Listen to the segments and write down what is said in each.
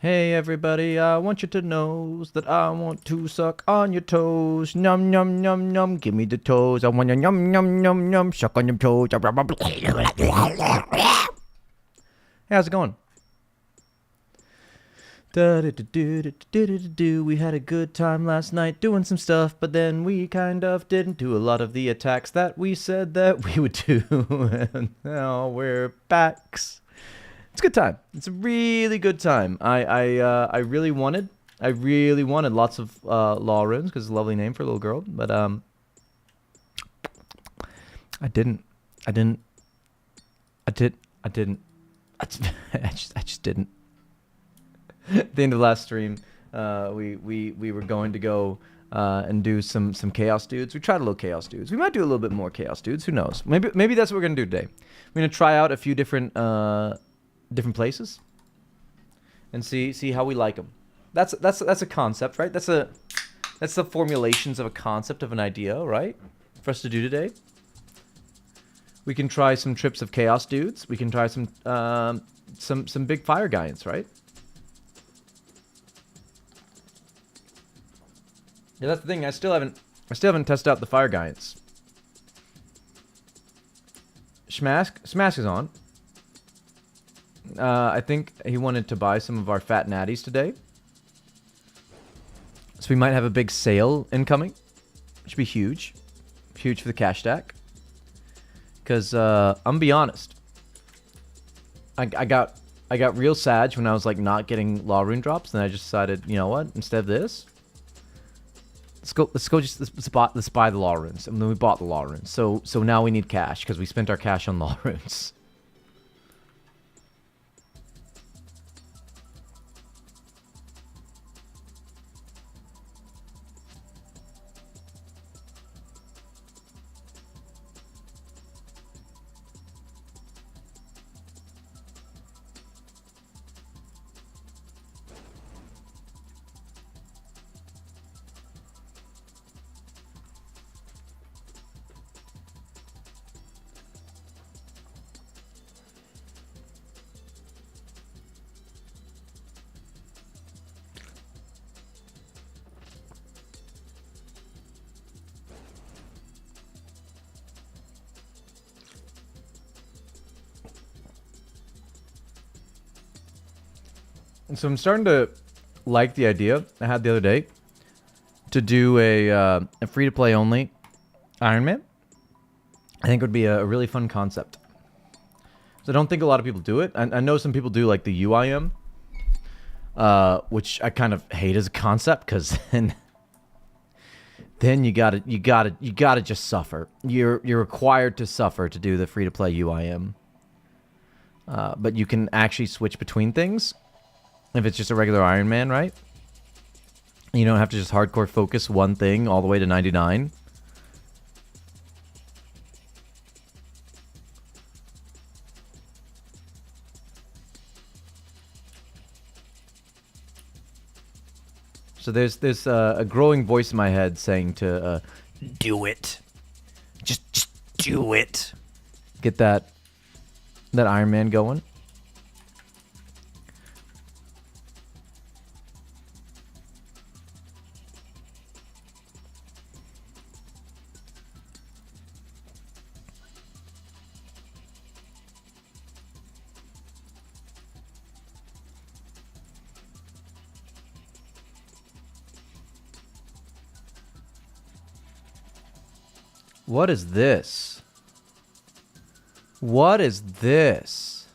Hey everybody, I want you to know that I want to suck on your toes. Num num num num, give me the toes. I want you num num num num, suck on your toes. Hey, how's it going? We had a good time last night doing some stuff, but then we kind of didn't do a lot of the attacks that we said that we would do. And now we're backs. It's a good time. It's a really good time. I really wanted lots of law runes because it's a lovely name for a little girl, but I didn't. I didn't. I did. I didn't. I just didn't. At the end of last stream, we were going to go and do some chaos dudes. We tried a little chaos dudes. We might do a little bit more chaos dudes. Who knows? Maybe that's what we're gonna do today. We're gonna try out a few different places and see how we like them. That's a concept, right? That's the formulations of a concept of an idea, right? For us to do today. We can try some trips of chaos dudes. We can try some big fire giants, right? Yeah, that's the thing. I still haven't tested out the fire giants. Smask is on. I think he wanted to buy some of our fat natties today. So we might have a big sale incoming. Should be huge. Huge for the cash stack. Because, I'm gonna be honest. I got real sad when I was, like, not getting law rune drops. And I just decided, you know what? Instead of this, let's buy the law runes. And then we bought the law runes. So now we need cash. Because we spent our cash on law runes. And so I'm starting to like the idea I had the other day to do a free-to-play only Iron Man. I think it would be a really fun concept. So I don't think a lot of people do it. I know some people do like the UIM, which I kind of hate as a concept because then you gotta just suffer. You're required to suffer to do the free-to-play UIM. But you can actually switch between things. If it's just a regular Iron Man, right? You don't have to just hardcore focus one thing all the way to 99. So there's a growing voice in my head saying to do it. Just do it. Get that Iron Man going. What is this? What is this?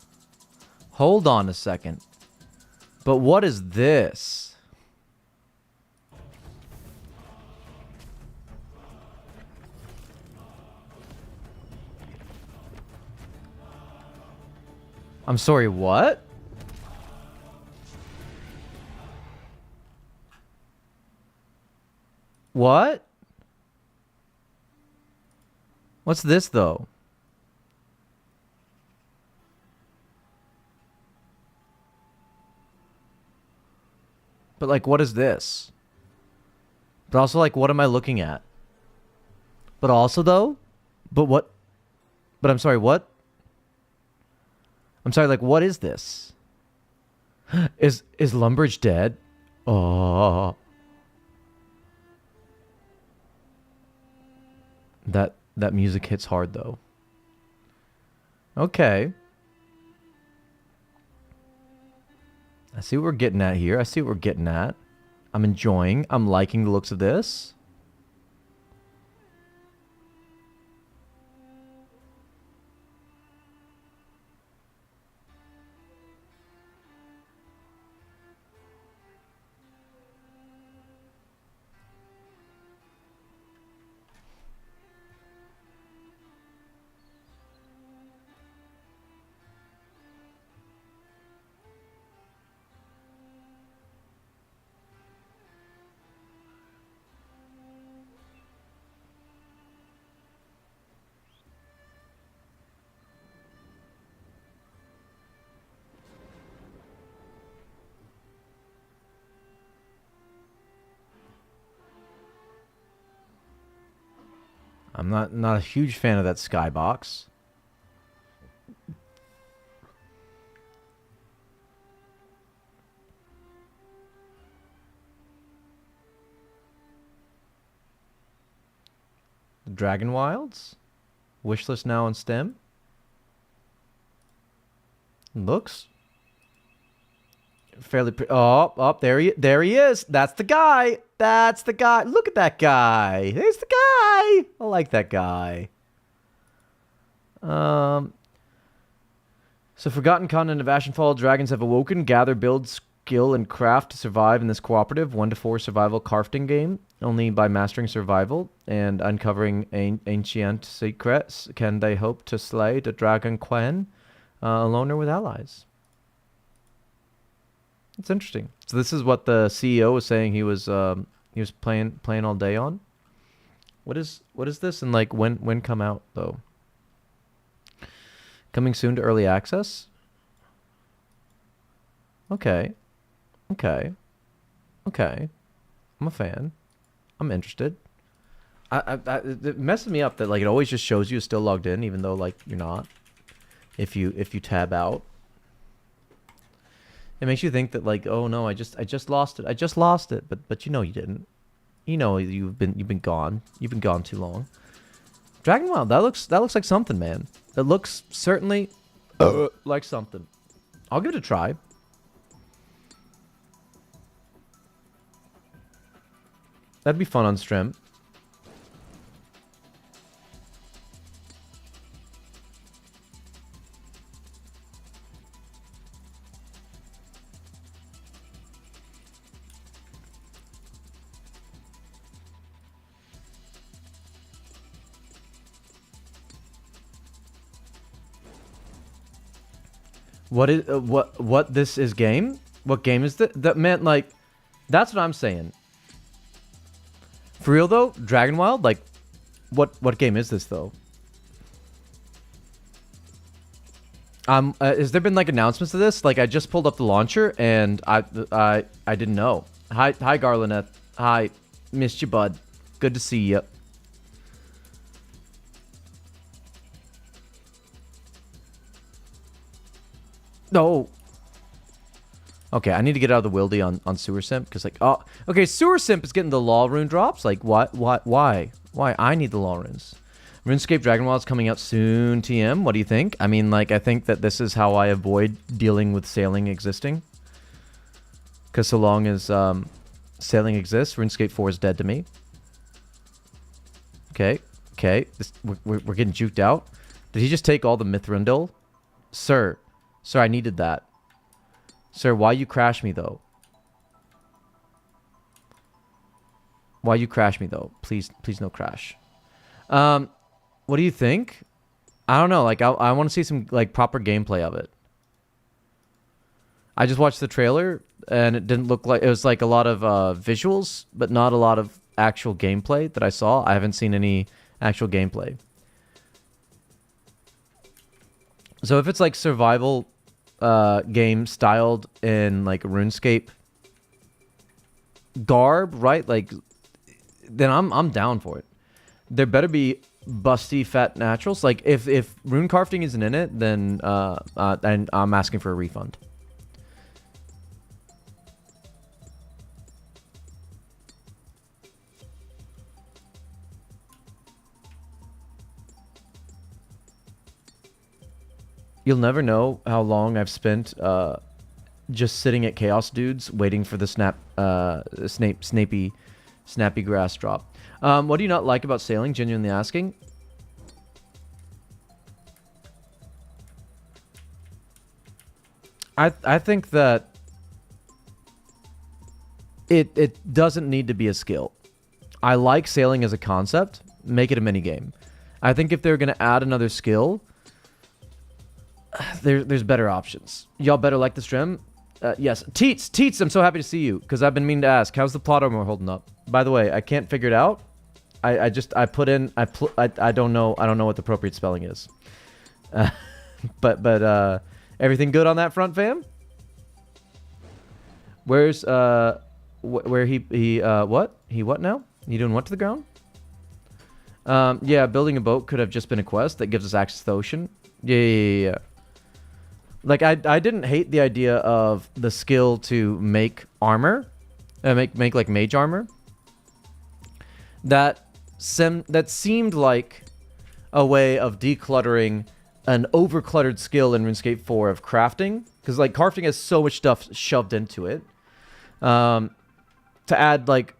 Hold on a second. But what is this? I'm sorry, what? What? What's this, though? But, like, what is this? But also, like, what am I looking at? But also, though? But what? But I'm sorry, what? I'm sorry, like, what is this? Is Lumbridge dead? Oh. That music hits hard though. Okay. I see what we're getting at here. I see what we're getting at. I'm enjoying. I'm liking the looks of this. I'm not a huge fan of that skybox. The Dragon Wilds? Wishlist now on Stem? Looks fairly there he is. That's the guy. That's the guy. Look at that guy. There's the guy. I like that guy. So Forgotten Continent of Ashenfall, dragons have awoken. Gather, build, skill, and craft to survive in this cooperative 1-4 survival crafting game. Only by mastering survival and uncovering ancient secrets can they hope to slay the dragon Quen, alone or with allies. It's interesting. So this is what the CEO was saying he was playing all day on. What is this, and like when come out though? Coming soon to early access? Okay. Okay. Okay. I'm a fan. I'm interested. It messes me up that like it always just shows you still logged in even though like you're not. If you tab out. It makes you think that like, oh no, I just lost it. I just lost it, but you know you didn't. You know you've been gone. You've been gone too long. Dragon Wild, that looks like something, man. It looks certainly like something. I'll give it a try. That'd be fun on stream. What is what this is game? What game is that? That meant like, that's what I'm saying. For real though, Dragon Wild, like, what game is this though? Has there been like announcements of this? Like I just pulled up the launcher and I didn't know. Hi Garlaneth. Hi, missed you, bud. Good to see you. No. Okay, I need to get out of the wildy on Sewer Simp because like, oh, okay, Sewer Simp is getting the law rune drops. Like, what? Why? I need the law runes. RuneScape Dragon Wild's coming out soon. TM, what do you think? I mean, like, I think that this is how I avoid dealing with sailing existing. Because so long as sailing exists, RuneScape 4 is dead to me. Okay, we're getting juked out. Did he just take all the Mithrandil? Sir, I needed that. Sir, why you crash me though? Why you crash me though? Please no crash. What do you think? I don't know. Like I want to see some like proper gameplay of it. I just watched the trailer and it didn't look like it was like a lot of visuals, but not a lot of actual gameplay that I saw. I haven't seen any actual gameplay. So if it's like survival game styled in like RuneScape garb, right? Like, then I'm down for it. There better be busty fat naturals. Like if rune crafting isn't in it, then I'm asking for a refund. You'll never know how long I've spent just sitting at Chaos Dudes waiting for the snappy grass drop. What do you not like about sailing? Genuinely asking. I think that it doesn't need to be a skill. I like sailing as a concept. Make it a mini game. I think if they're gonna add another skill, there's better options. Y'all better like the stream. Yes, Teets, I'm so happy to see you because I've been meaning to ask. How's the plot armor holding up? By the way, I can't figure it out. I don't know what the appropriate spelling is. But everything good on that front, fam? Where's where he what? He what now? He doing what to the ground? Yeah, building a boat could have just been a quest that gives us access to the ocean. Yeah. Like I didn't hate the idea of the skill to make armor, make like mage armor. That seemed like a way of decluttering an overcluttered skill in RuneScape 4 of crafting, because like crafting has so much stuff shoved into it. To add like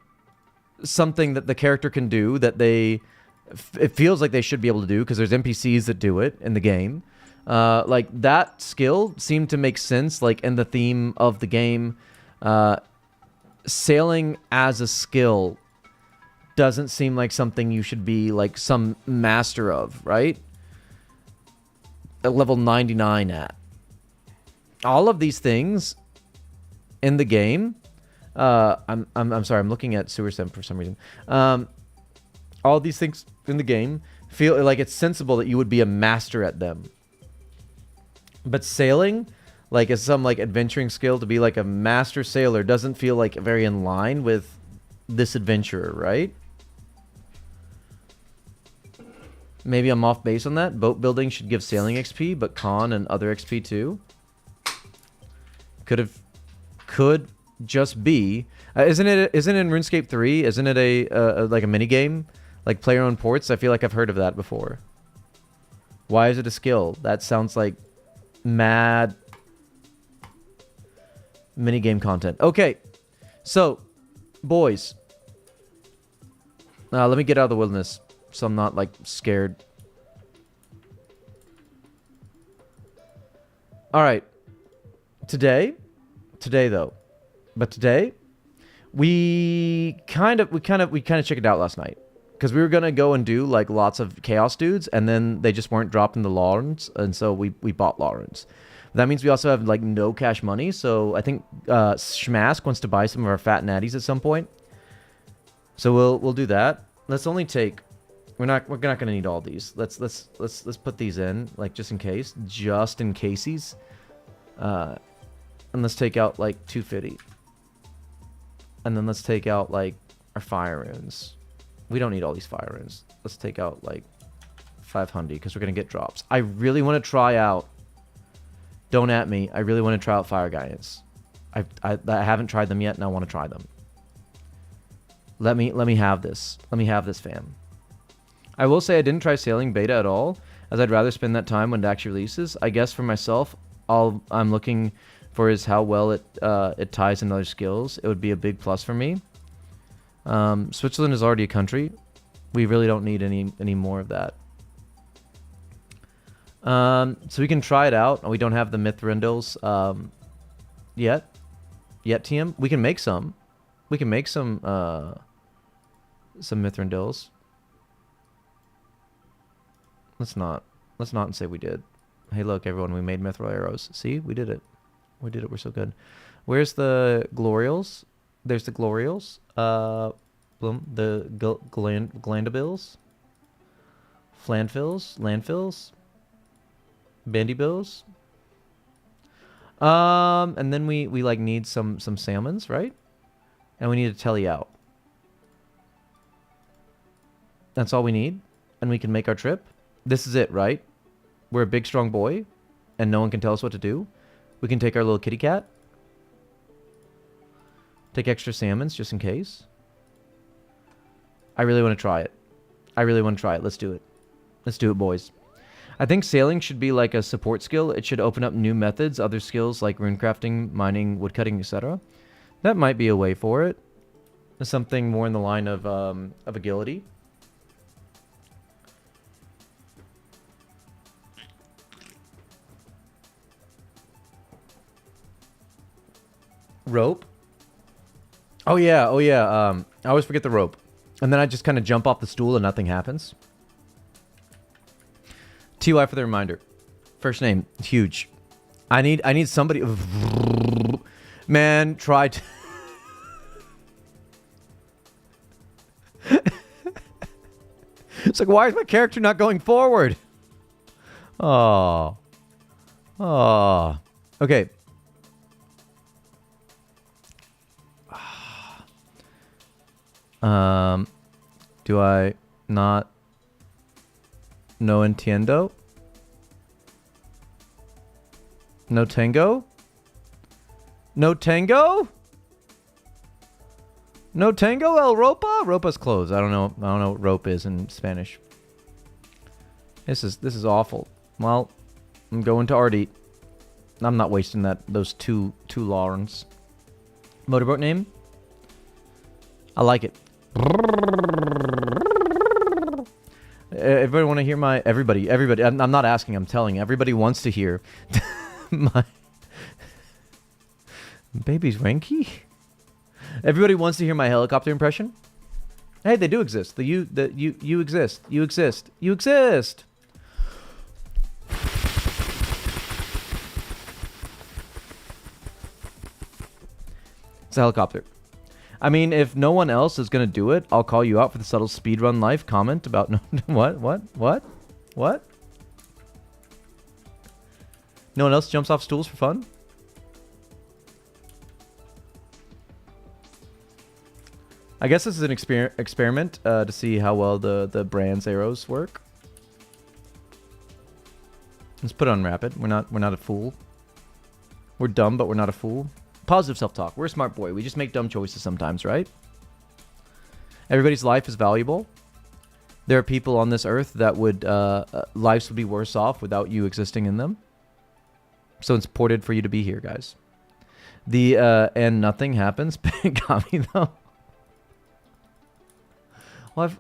something that the character can do that it feels like they should be able to do because there's NPCs that do it in the game. Like that skill seemed to make sense, like in the theme of the game. Sailing as a skill doesn't seem like something you should be like some master of, right? At level 99 at. All of these things in the game. I'm sorry, I'm looking at Sewer Sim for some reason. All these things in the game feel like it's sensible that you would be a master at them. But sailing, like as some like adventuring skill to be like a master sailor, doesn't feel like very in line with this adventurer, right? Maybe I'm off base on that. Boat building should give sailing XP, but con and other XP too. Could just be. Isn't it in RuneScape 3? Isn't it a like a mini game, like player owned ports? I feel like I've heard of that before. Why is it a skill? That sounds like mad minigame content. Okay, so boys, let me get out of the wilderness so I'm not like scared. All right, today though, but today we kind of checked it out last night. Because we were going to go and do, like, lots of Chaos Dudes, and then they just weren't dropped in the Lawrence, and so we bought Lawrence. That means we also have, like, no cash money, so I think Schmask wants to buy some of our fat natties at some point. So we'll do that. Let's only take... We're not going to need all these. Let's put these in, like, just in case. Just in caseies. And let's take out, like, 250. And then let's take out, like, our fire runes. We don't need all these fire runes. Let's take out like 500 because we're going to get drops. I really want to try out... Don't at me. I really want to try out Fire Guidance. I haven't tried them yet and I want to try them. Let me have this. Let me have this, fam. I will say I didn't try Sailing Beta at all, as I'd rather spend that time when it actually releases. I guess for myself, I'm looking for is how well it ties in other skills. It would be a big plus for me. Switzerland is already a country. We really don't need any more of that. So we can try it out. We don't have the Mithrindals yet, TM. We can make some. We can make some Mithrindals. Let's not say we did. Hey, look, everyone, we made Mithril arrows. See, we did it. We did it. We're so good. Where's the Glorials? There's the Glorials. The Glandabills. Flanfills. Landfills. Bandybills. And then we like need some salmons, right? And we need to telly out. That's all we need. And we can make our trip. This is it, right? We're a big, strong boy. And no one can tell us what to do. We can take our little kitty cat. Take extra salmons just in case. I really want to try it. Let's do it. Let's do it, boys. I think sailing should be like a support skill. It should open up new methods, other skills like runecrafting, mining, woodcutting, etc. That might be a way for it. Something more in the line of agility. Rope. Oh yeah, oh yeah. I always forget the rope, and then I just kind of jump off the stool and nothing happens. TY for the reminder. First name, huge. I need somebody. Man, try to. It's like, why is my character not going forward? Oh. Oh. Okay. Do I not no entiendo? No tango? No tango? No tango, El Ropa? Ropa's closed. I don't know what rope is in Spanish. This is awful. Well, I'm going to Artie. I'm not wasting those two Laurens. Motorboat name? I like it. Everybody want to hear my... Everybody. I'm not asking, I'm telling. Everybody wants to hear my... Baby's wanky? Everybody wants to hear my helicopter impression? Hey, they do exist. You exist. You exist. You exist! It's a helicopter. I mean, if no one else is going to do it, I'll call you out for the subtle speedrun life comment about... No, what? No one else jumps off stools for fun? I guess this is an experiment to see how well the brand's arrows work. Let's put it on rapid. We're not a fool. We're dumb, but we're not a fool. Positive self-talk. We're a smart boy. We just make dumb choices sometimes, right? Everybody's life is valuable. There are people on this earth that would lives would be worse off without you existing in them. So it's important for you to be here, guys. The and nothing happens. Got me though. Well,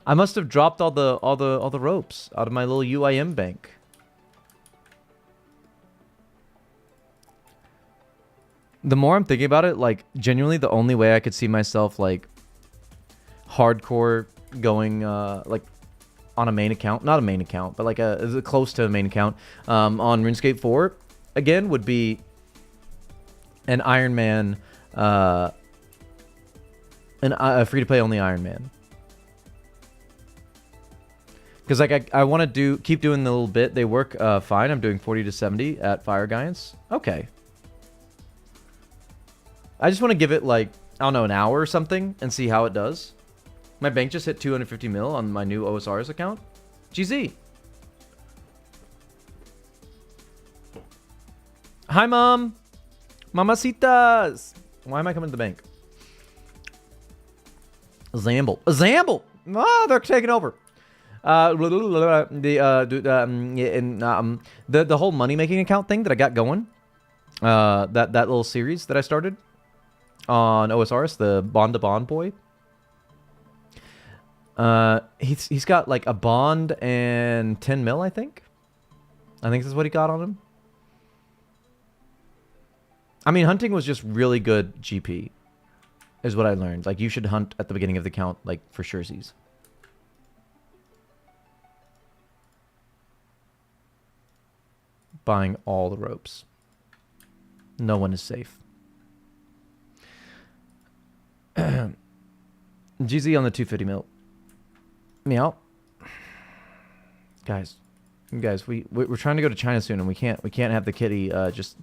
I must have dropped all the ropes out of my little UIM bank. The more I'm thinking about it, like, genuinely the only way I could see myself, like, hardcore going, like, on a main account, not a main account, but, like, close to a main account, on RuneScape 4, again, would be an Iron Man, a free-to-play only Iron Man. Because, like, I want to keep doing the little bit. They work fine. I'm doing 40 to 70 at Fire Giants. Okay. I just want to give it, like, I don't know, an hour or something and see how it does. My bank just hit 250 mil on my new OSR's account. GZ. Hi, Mom. Mamacitas. Why am I coming to the bank? Zamble. A Zamble. Oh, they're taking over. The whole money-making account thing that I got going. That little series that I started on OSRs, the Bond to Bond boy. He's got like a bond and 10 mil, I think. I think this is what he got on him. I mean, hunting was just really good GP, is what I learned. Like, you should hunt at the beginning of the count, like, for surezies. Buying all the ropes. No one is safe. GZ on the 250 mil. Meow. Guys, we're trying to go to China soon, and we can't have the kitty just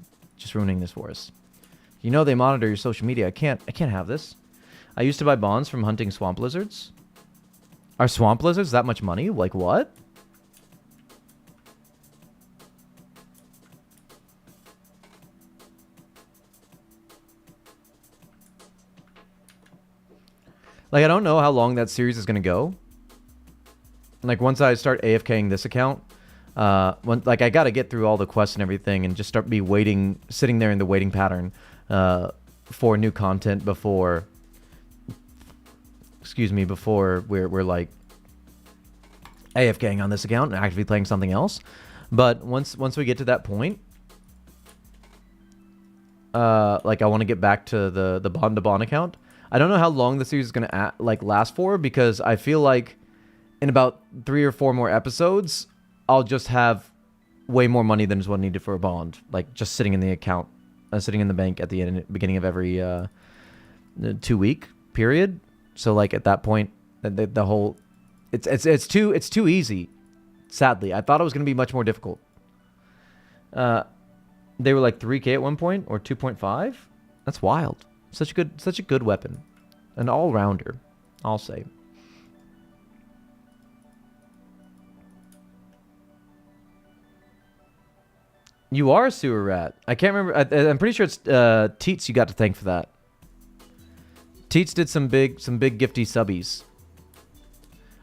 ruining this for us. You know they monitor your social media. I can't have this. I used to buy bonds from hunting swamp lizards. Are swamp lizards that much money? Like what? Like, I don't know how long that series is going to go. Like once I start AFKing this account, like I gotta get through all the quests and everything, and just start sitting there in the waiting pattern for new content before. Excuse me, before we're like AFKing on this account and actively playing something else. But once we get to that point, like I want to get back to the Bond to Bond account. I don't know how long the series is gonna last for, because I feel like in about 3 or 4 more episodes, I'll just have way more money than is what I needed for a bond, like just sitting in the account, sitting in the bank at the beginning of every 2-week period. So like at that point, the whole it's too easy. Sadly, I thought it was gonna be much more difficult. They were like 3K at one point, or 2.5. That's wild. Such a good weapon, an all-rounder, I'll say. You are a sewer rat. I can't remember. I'm pretty sure it's Teets you got to thank for that. Teets did some big gifty subbies.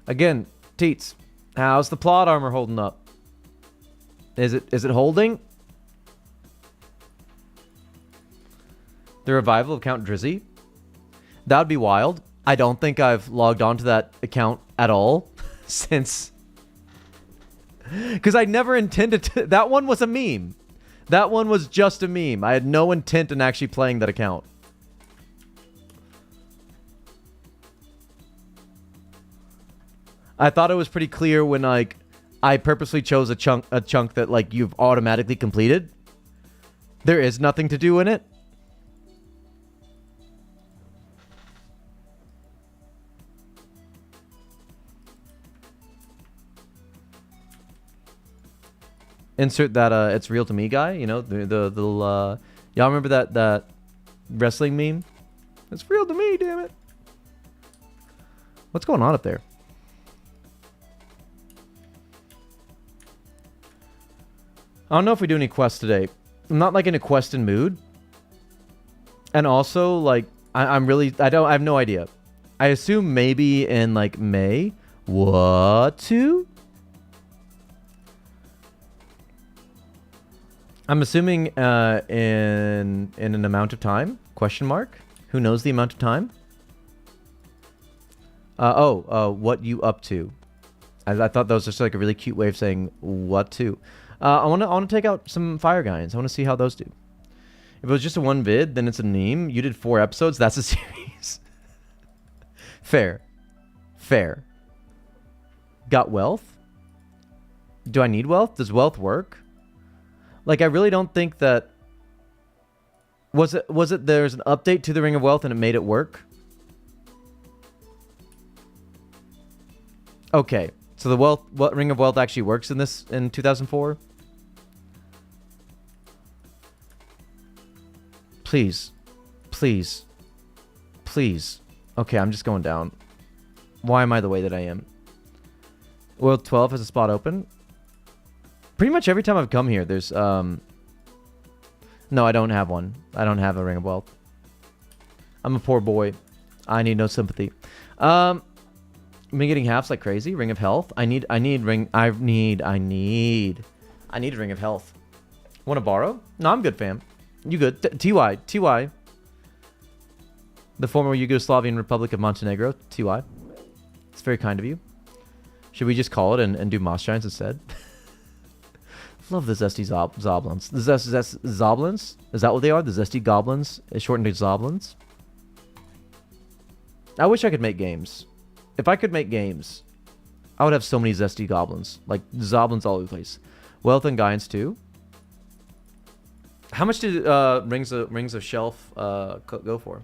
Again, Teets, how's the plot armor holding up? Is it holding? The revival of Count Drizzy? That would be wild. I don't think I've logged onto that account at all since... Because I never intended to... That one was a meme. That one was just a meme. I had no intent in actually playing that account. I thought it was pretty clear when, like, I purposely chose a chunk that, like, you've automatically completed. There is nothing to do in it. Insert that it's real to me guy, you know, the y'all remember that wrestling meme? It's real to me, damn it. What's going on up there? I don't know if we do any quests today. I'm not like in a questing mood. And also like I have no idea. I assume maybe in like May. What to? I'm assuming in an amount of time? Question mark? Who knows the amount of time? What you up to? I thought that was just like a really cute way of saying what to. I want to take out some Fire Guys. I want to see how those do. If it was just a one vid, then it's a meme. You did 4 episodes. That's a series. Fair. Got wealth? Do I need wealth? Does wealth work? Like, I really don't think that... Was it there's an update to the Ring of Wealth and it made it work? Okay. So the Ring of Wealth actually works in 2004? Please. Okay, I'm just going down. Why am I the way that I am? World 12 has a spot open. Pretty much every time I've come here, there's, No, I don't have one. I don't have a Ring of Wealth. I'm a poor boy. I need no sympathy. I've been getting halves like crazy. Ring of Health. I need a Ring of Health. Want to borrow? No, I'm good, fam. You good? TY. The former Yugoslavian Republic of Montenegro. TY. It's very kind of you. Should we just call it and do Moss Giants instead? Love the Zesty Zoblins. The Zoblins? Is that what they are? The Zesty Goblins? It's shortened to Zoblins? I wish I could make games. If I could make games, I would have so many Zesty Goblins. Like, Zoblins all over the place. Wealth and Guidance too. How much did Rings of Shelf go for?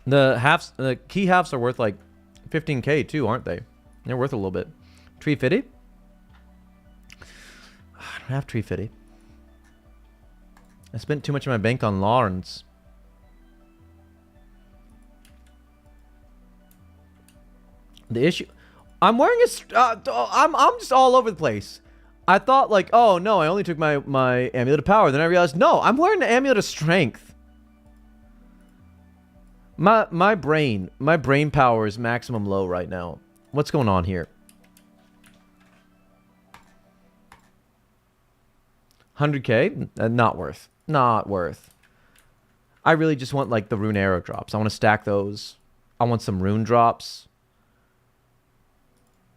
The key halves are worth like 15k too, aren't they? They're worth a little bit. Tree Fitty? I don't have Tree Fitty. I spent too much of my bank on Lawrence. The issue... I'm wearing a... I'm just all over the place. I thought like, oh no, I only took my Amulet of Power. Then I realized, no, I'm wearing the Amulet of Strength. My brain power is maximum low right now. What's going on here? 100k? Not worth. Not worth. I really just want like the rune arrow drops. I want to stack those. I want some rune drops.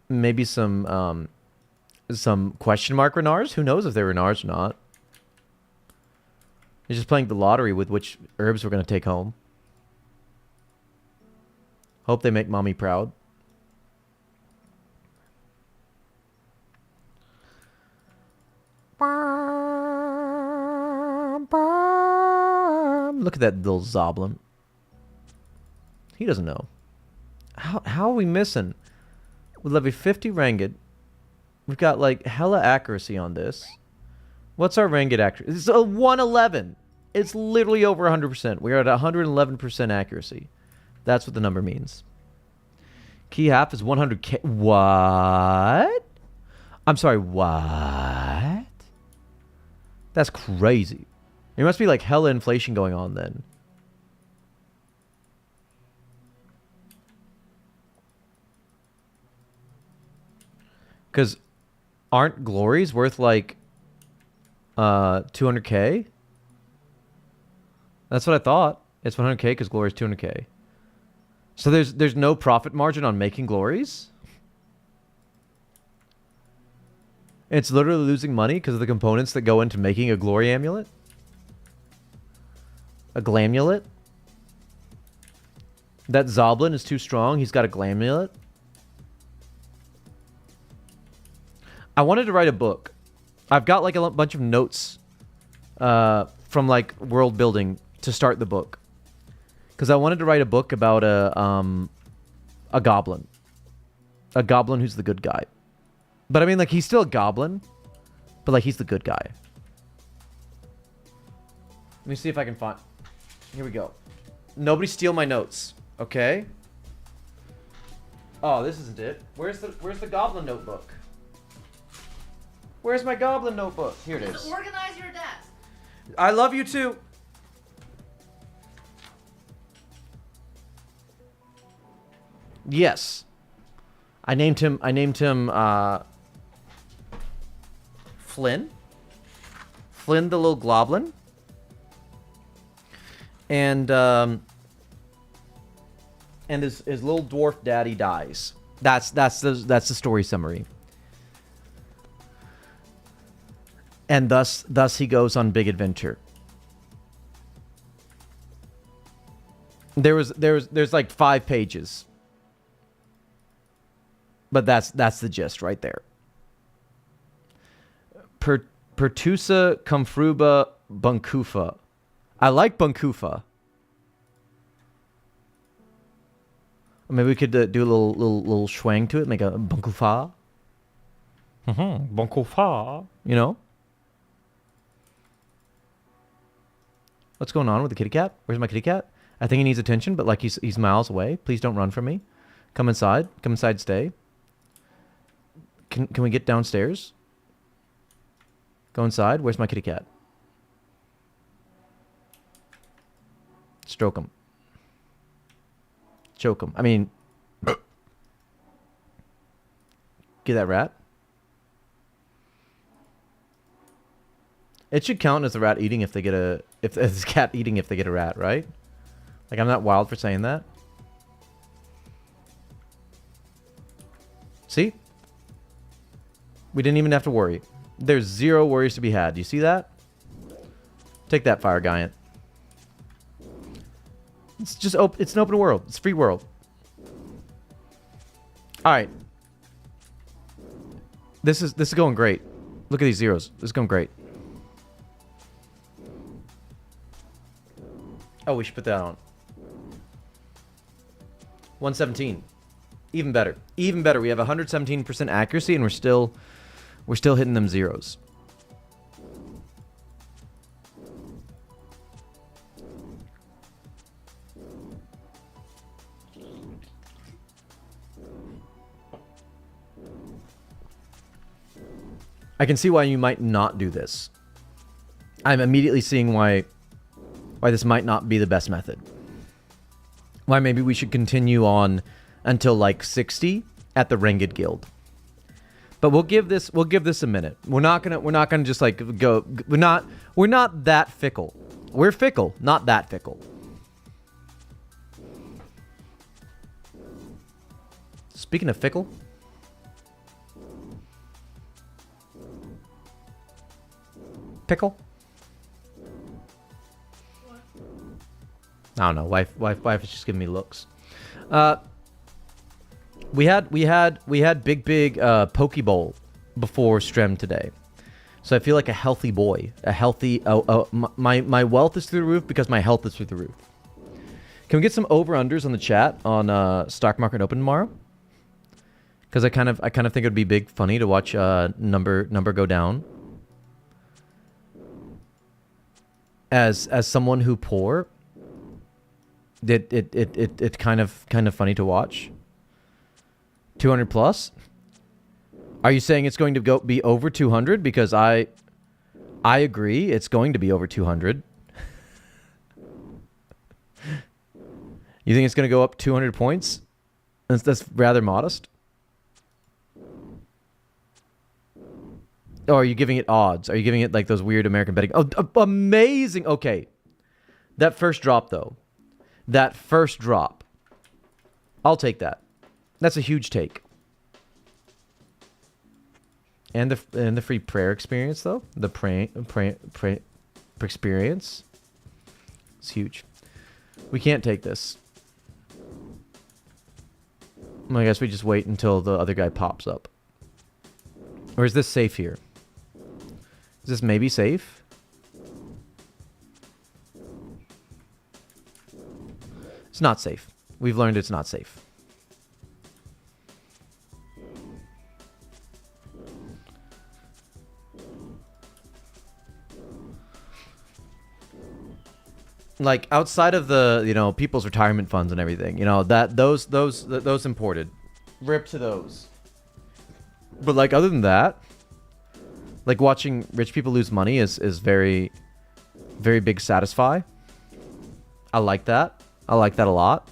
Maybe some question mark renars. Who knows if they're renars or not? You're just playing the lottery with which herbs we're going to take home. Hope they make mommy proud. Look at that little Zoblin. He doesn't know. How are we missing? With level 50 Ranged, we've got like hella accuracy on this. What's our Ranged accuracy? It's a 111. It's literally over 100%. We're at 111% accuracy. That's what the number means. Key half is 100k. What? I'm sorry, what? That's crazy. There must be like hella inflation going on then. Because aren't glories worth like 200k? That's what I thought. It's 100k because glory is 200k. So there's no profit margin on making glories? It's literally losing money because of the components that go into making a glory amulet? A glamulet? That Zoblin is too strong. He's got a glamulet. I wanted to write a book. I've got like a bunch of notes from like world building to start the book. Because I wanted to write a book about a goblin. A goblin who's the good guy. But I mean, like, he's still a goblin. But, like, he's the good guy. Let me see if I can find... Here we go. Nobody steal my notes. Okay? Oh, this isn't it. Where's the goblin notebook? Where's my goblin notebook? Here it is. Organize your desk. I love you too. Yes. I named him Flynn. Flynn the little globlin. And his little dwarf daddy dies. That's the story summary. And thus he goes on big adventure. There's like 5 pages. But that's the gist right there. Pertusa Comfruba Bunkufa. I like Bunkufa. Maybe we could do a little schwang to it, make a Bunkufa. Bunkufa. You know? What's going on with the kitty cat? Where's my kitty cat? I think he needs attention, but like he's miles away. Please don't run from me. Come inside. Come inside, stay. Can we get downstairs? Go inside. Where's my kitty cat? Stroke him. Choke him. I mean... Get that rat. It should count as the rat eating if they get a... If it's cat eating if they get a rat, right? Like, I'm not wild for saying that. See? We didn't even have to worry. There's 0 worries to be had. Do you see that? Take that, Fire Giant. It's just it's an open world. It's a free world. All right. This is going great. Look at these zeros. This is going great. Oh, we should put that on. 117. Even better. Even better. We have 117% accuracy and we're still hitting them zeros. I can see why you might not do this. I'm immediately seeing why this might not be the best method. Why maybe we should continue on until like 60 at the Rengid Guild. But we'll give this a minute. We're not gonna just like go. We're not that fickle. We're fickle, not that fickle. Speaking of fickle, pickle. What? I don't know. Wife is just giving me looks. We had big Pokeball before Strem today, so I feel like a healthy boy. A healthy. My wealth is through the roof because my health is through the roof. Can we get some over-unders on the chat on stock market open tomorrow? Because I kind of think it'd be big funny to watch number go down. As someone who poor, it kind of funny to watch. 200 plus. Are you saying it's going to be over 200? Because I agree, it's going to be over 200. You think it's going to go up 200 points? That's rather modest. Or are you giving it odds? Are you giving it like those weird American betting? Oh, amazing. Okay. That first drop, though. That first drop. I'll take that. That's a huge take. And the free prayer experience, though. The prayer experience. It's huge. We can't take this. I guess we just wait until the other guy pops up. Or is this safe here? Is this maybe safe? It's not safe. We've learned it's not safe. Like outside of the, people's retirement funds and everything, that those imported. Rip to those. But like other than that, like watching rich people lose money is very, very big satisfy. I like that. I like that a lot.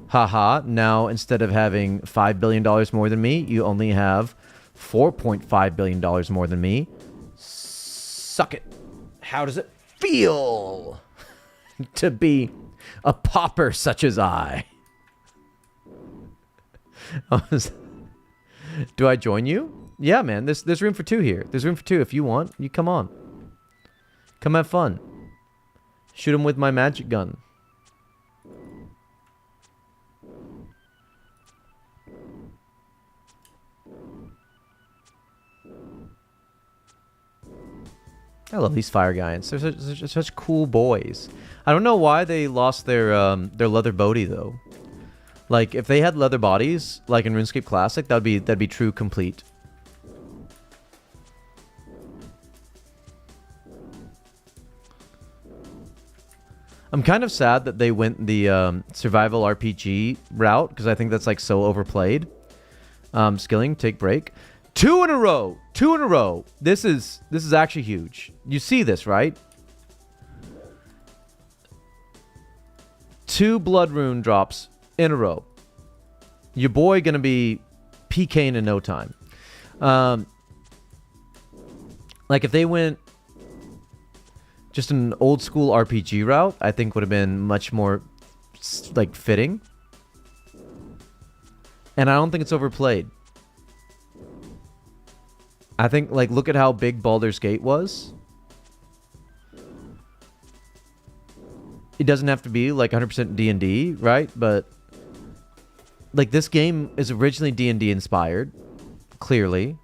Haha, now instead of having $5 billion more than me, you only have $4.5 billion more than me. Suck it. How does it feel to be a pauper such as I? Do I join you? Yeah, man. There's room for two here. There's room for two. If you want, you come on. Come have fun. Shoot him with my magic gun. I love these fire giants. They're such cool boys. I don't know why they lost their leather body though. Like if they had leather bodies, like in RuneScape Classic, that'd be true complete. I'm kind of sad that they went the survival RPG route because I think that's like so overplayed. Skilling, take break. Two in a row. This is actually huge. You see this, right? 2 blood rune drops in a row. Your boy gonna be PKing in no time. Like if they went just an old school RPG route, I think would have been much more like fitting. And I don't think it's overplayed. I think, like, look at how big Baldur's Gate was. It doesn't have to be, like, 100% D&D, right? But, like, this game is originally D&D inspired, clearly.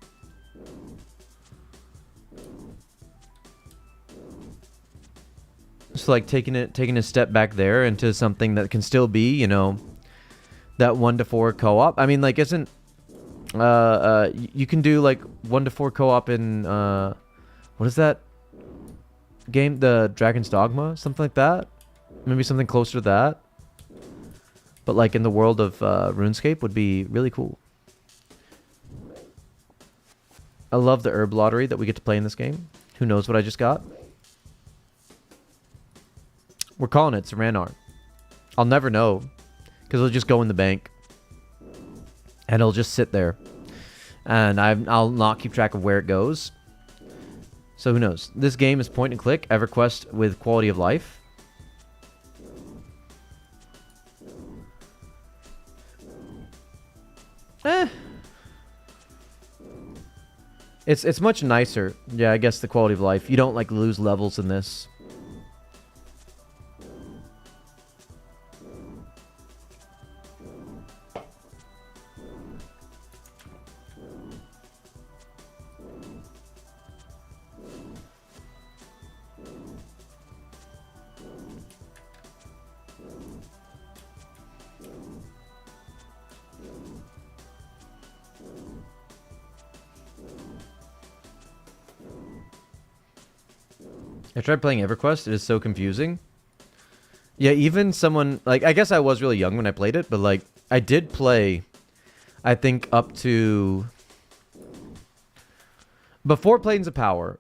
So, like, taking a step back there into something that can still be, that 1 to 4 co-op. I mean, like, isn't... you can do like 1 to 4 co-op in what is that game? The Dragon's Dogma, something like that. Maybe something closer to that. But like in the world of RuneScape would be really cool. I love the herb lottery that we get to play in this game. Who knows what I just got? We're calling it Saranar. I'll never know because it'll just go in the bank and it'll just sit there, and I'll not keep track of where it goes. So who knows? This game is point and click EverQuest with quality of life. It's much nicer. Yeah, I guess the quality of life. You don't like lose levels in this. I tried playing EverQuest. It is so confusing. Yeah, even someone... Like, I guess I was really young when I played it, but, like, I did play, I think, up to... Before Planes of Power,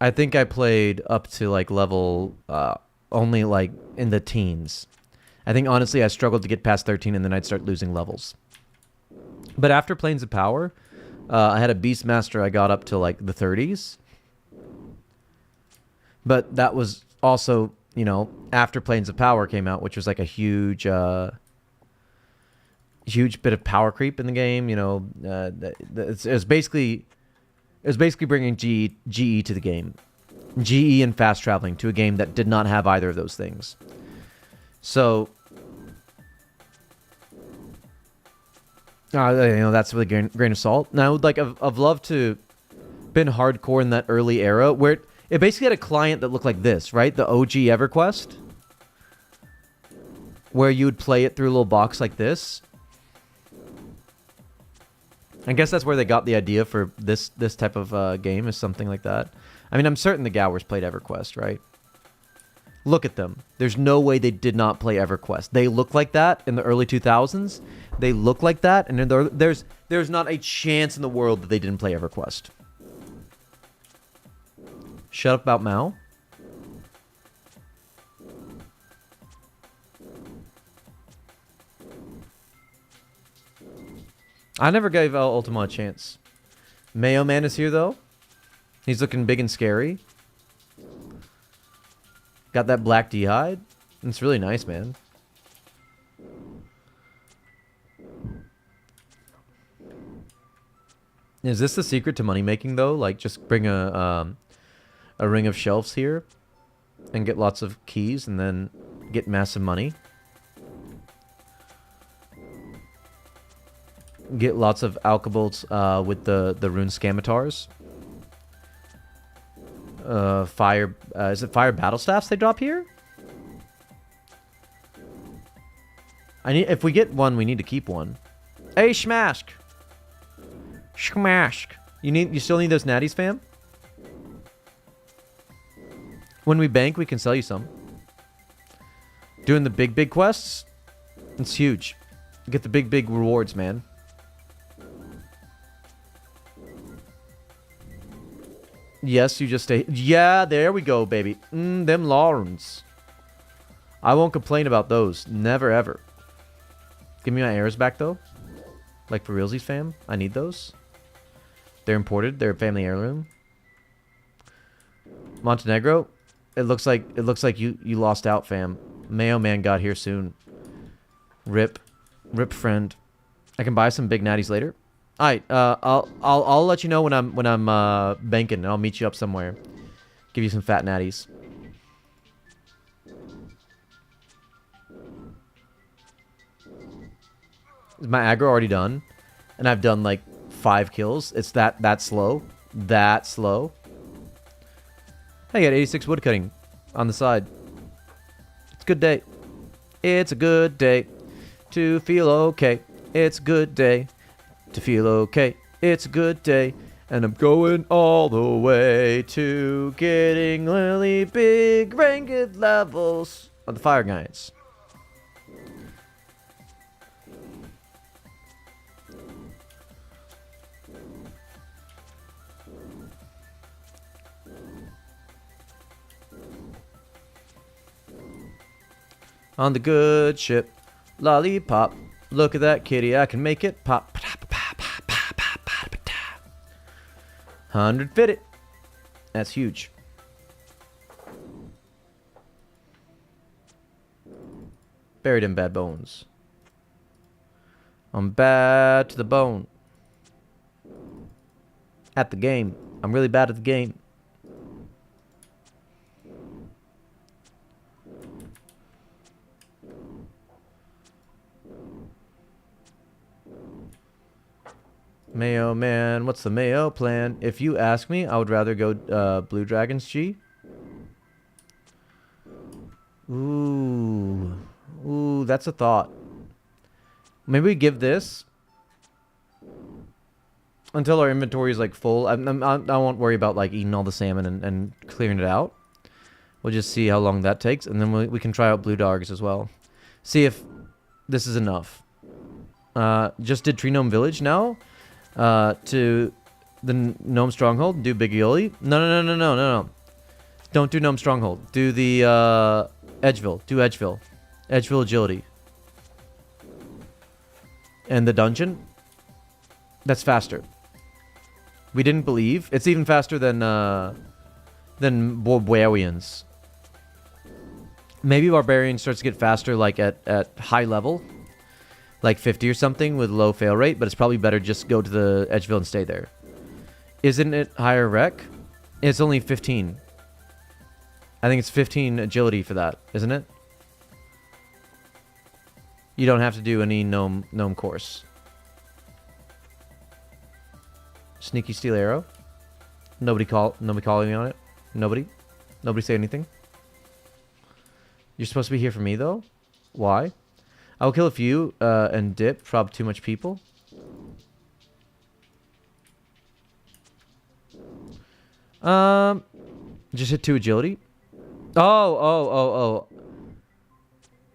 I think I played up to, like, level... only, like, in the teens. I think, honestly, I struggled to get past 13, and then I'd start losing levels. But after Planes of Power, I had a Beastmaster I got up to, like, the 30s. But that was also, you know, after Planes of Power came out, which was like a huge, huge bit of power creep in the game. You know, it was basically bringing GE to the game, GE and fast traveling to a game that did not have either of those things. So, you know, that's really grain of salt. Now, like, I've loved to been hardcore in that early era where it basically had a client that looked like this, right? The OG EverQuest. Where you would play it through a little box like this. I guess that's where they got the idea for this type of game, is something like that. I mean, I'm certain the Gowers played EverQuest, right? Look at them. There's no way they did not play EverQuest. They look like that in the early 2000s. They look like that, and there's not a chance in the world that they didn't play EverQuest. Shut up about Mao. I never gave Ultima a chance. Mayo Man is here, though. He's looking big and scary. Got that black D-hide. It's really nice, man. Is this the secret to money making, though? Like, just bring a ring of shelves here and get lots of keys and then get massive money. Get lots of alchebots with the rune scamitars. Fire, is it fire battle staffs they drop here? If we get one, we need to keep one. Hey, Schmask! Schmask! You still need those natties, fam? When we bank, we can sell you some. Doing the big quests, it's huge. You get the big rewards, man. Yes, you just stay. Yeah, there we go, baby. Them Lawrence. I won't complain about those. Never, ever. Give me my arrows back, though. Like, for realsies, fam. I need those. They're imported. They're a family heirloom. Montenegro. It looks like you lost out, fam. Mayo Man got here soon. Rip friend. I can buy some big natties later. All right, I'll let you know when I'm banking, and I'll meet you up somewhere. Give you some fat natties. Is my aggro already done? And I've done like 5 kills. It's that slow. That slow. I got 86 woodcutting on the side. It's a good day. It's a good day to feel okay. It's a good day to feel okay. It's a good day. And I'm going all the way to getting really big ranked levels of the fire guides. On the good ship. Lollipop. Look at that kitty. I can make it pop. 100 fit it. That's huge. Buried in bad bones. I'm bad to the bone. At the game. I'm really bad at the game. Mayo man, what's the Mayo plan? If you ask me, I would rather go Blue Dragons G. Ooh. Ooh, that's a thought. Maybe we give this until our inventory is like full. I won't worry about like eating all the salmon and clearing it out. We'll just see how long that takes, and then we can try out blue dogs as well. See if this is enough. Just did Tree Gnome Village now. To the Gnome Stronghold. Do Big Yoli. No. Don't do Gnome Stronghold. Do the Edgeville. Do Edgeville. Edgeville Agility. And the dungeon. That's faster. We didn't believe. It's even faster than Barbarians. Maybe Barbarian starts to get faster like at high level. Like 50 or something with low fail rate, but it's probably better just go to the Edgeville and stay there. Isn't it higher rec? It's only 15. I think it's 15 agility for that, isn't it? You don't have to do any gnome course. Sneaky steel arrow. Nobody calling me on it. Nobody say anything. You're supposed to be here for me though. Why? I'll kill a few and dip. Prob too much people. Just hit 2 agility. Oh.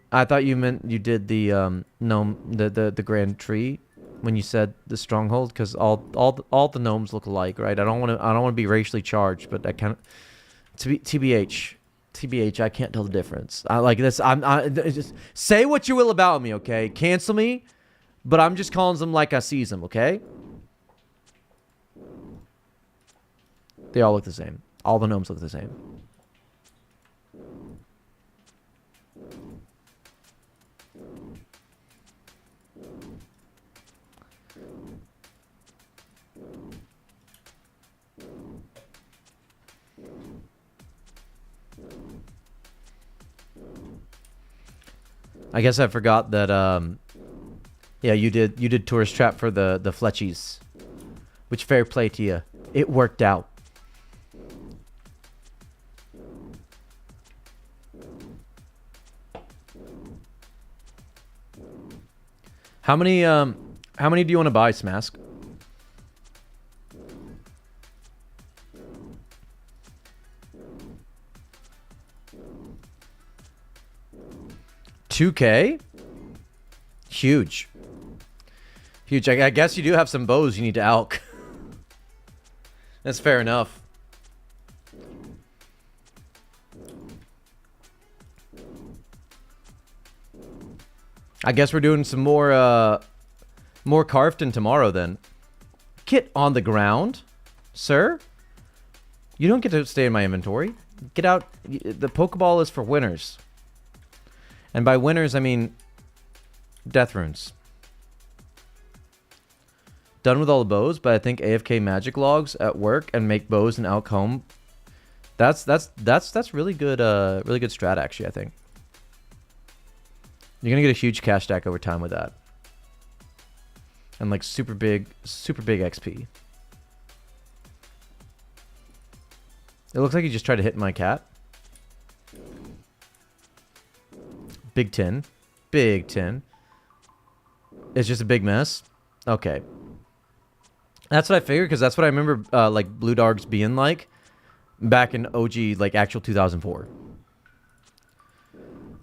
I thought you meant you did the gnome, the grand tree when you said the stronghold, because all the gnomes look alike, right? I don't want to be racially charged, but I kind of TBH, I can't tell the difference. I like this. Just say what you will about me, okay? Cancel me, but I'm just calling them like I sees them, okay? They all look the same. All the gnomes look the same. I guess I forgot that yeah, you did tourist trap for the fletchies. Which fair play to you. It worked out. How many do you want to buy, Smask? $2K? Huge. Huge. I guess you do have some bows you need to alch. That's fair enough. I guess we're doing some more Carfton tomorrow then. Get on the ground, sir. You don't get to stay in my inventory. Get out. The Pokeball is for winners. And by winners, I mean death runes. Done with all the bows, but I think AFK magic logs at work and make bows and alch home. That's really good strat actually, I think. You're gonna get a huge cash stack over time with that. And like super big XP. It looks like you just tried to hit my cat. Big tin. Big tin. It's just a big mess. Okay. That's what I figured, because that's what I remember like blue dogs being like back in OG, like actual 2004.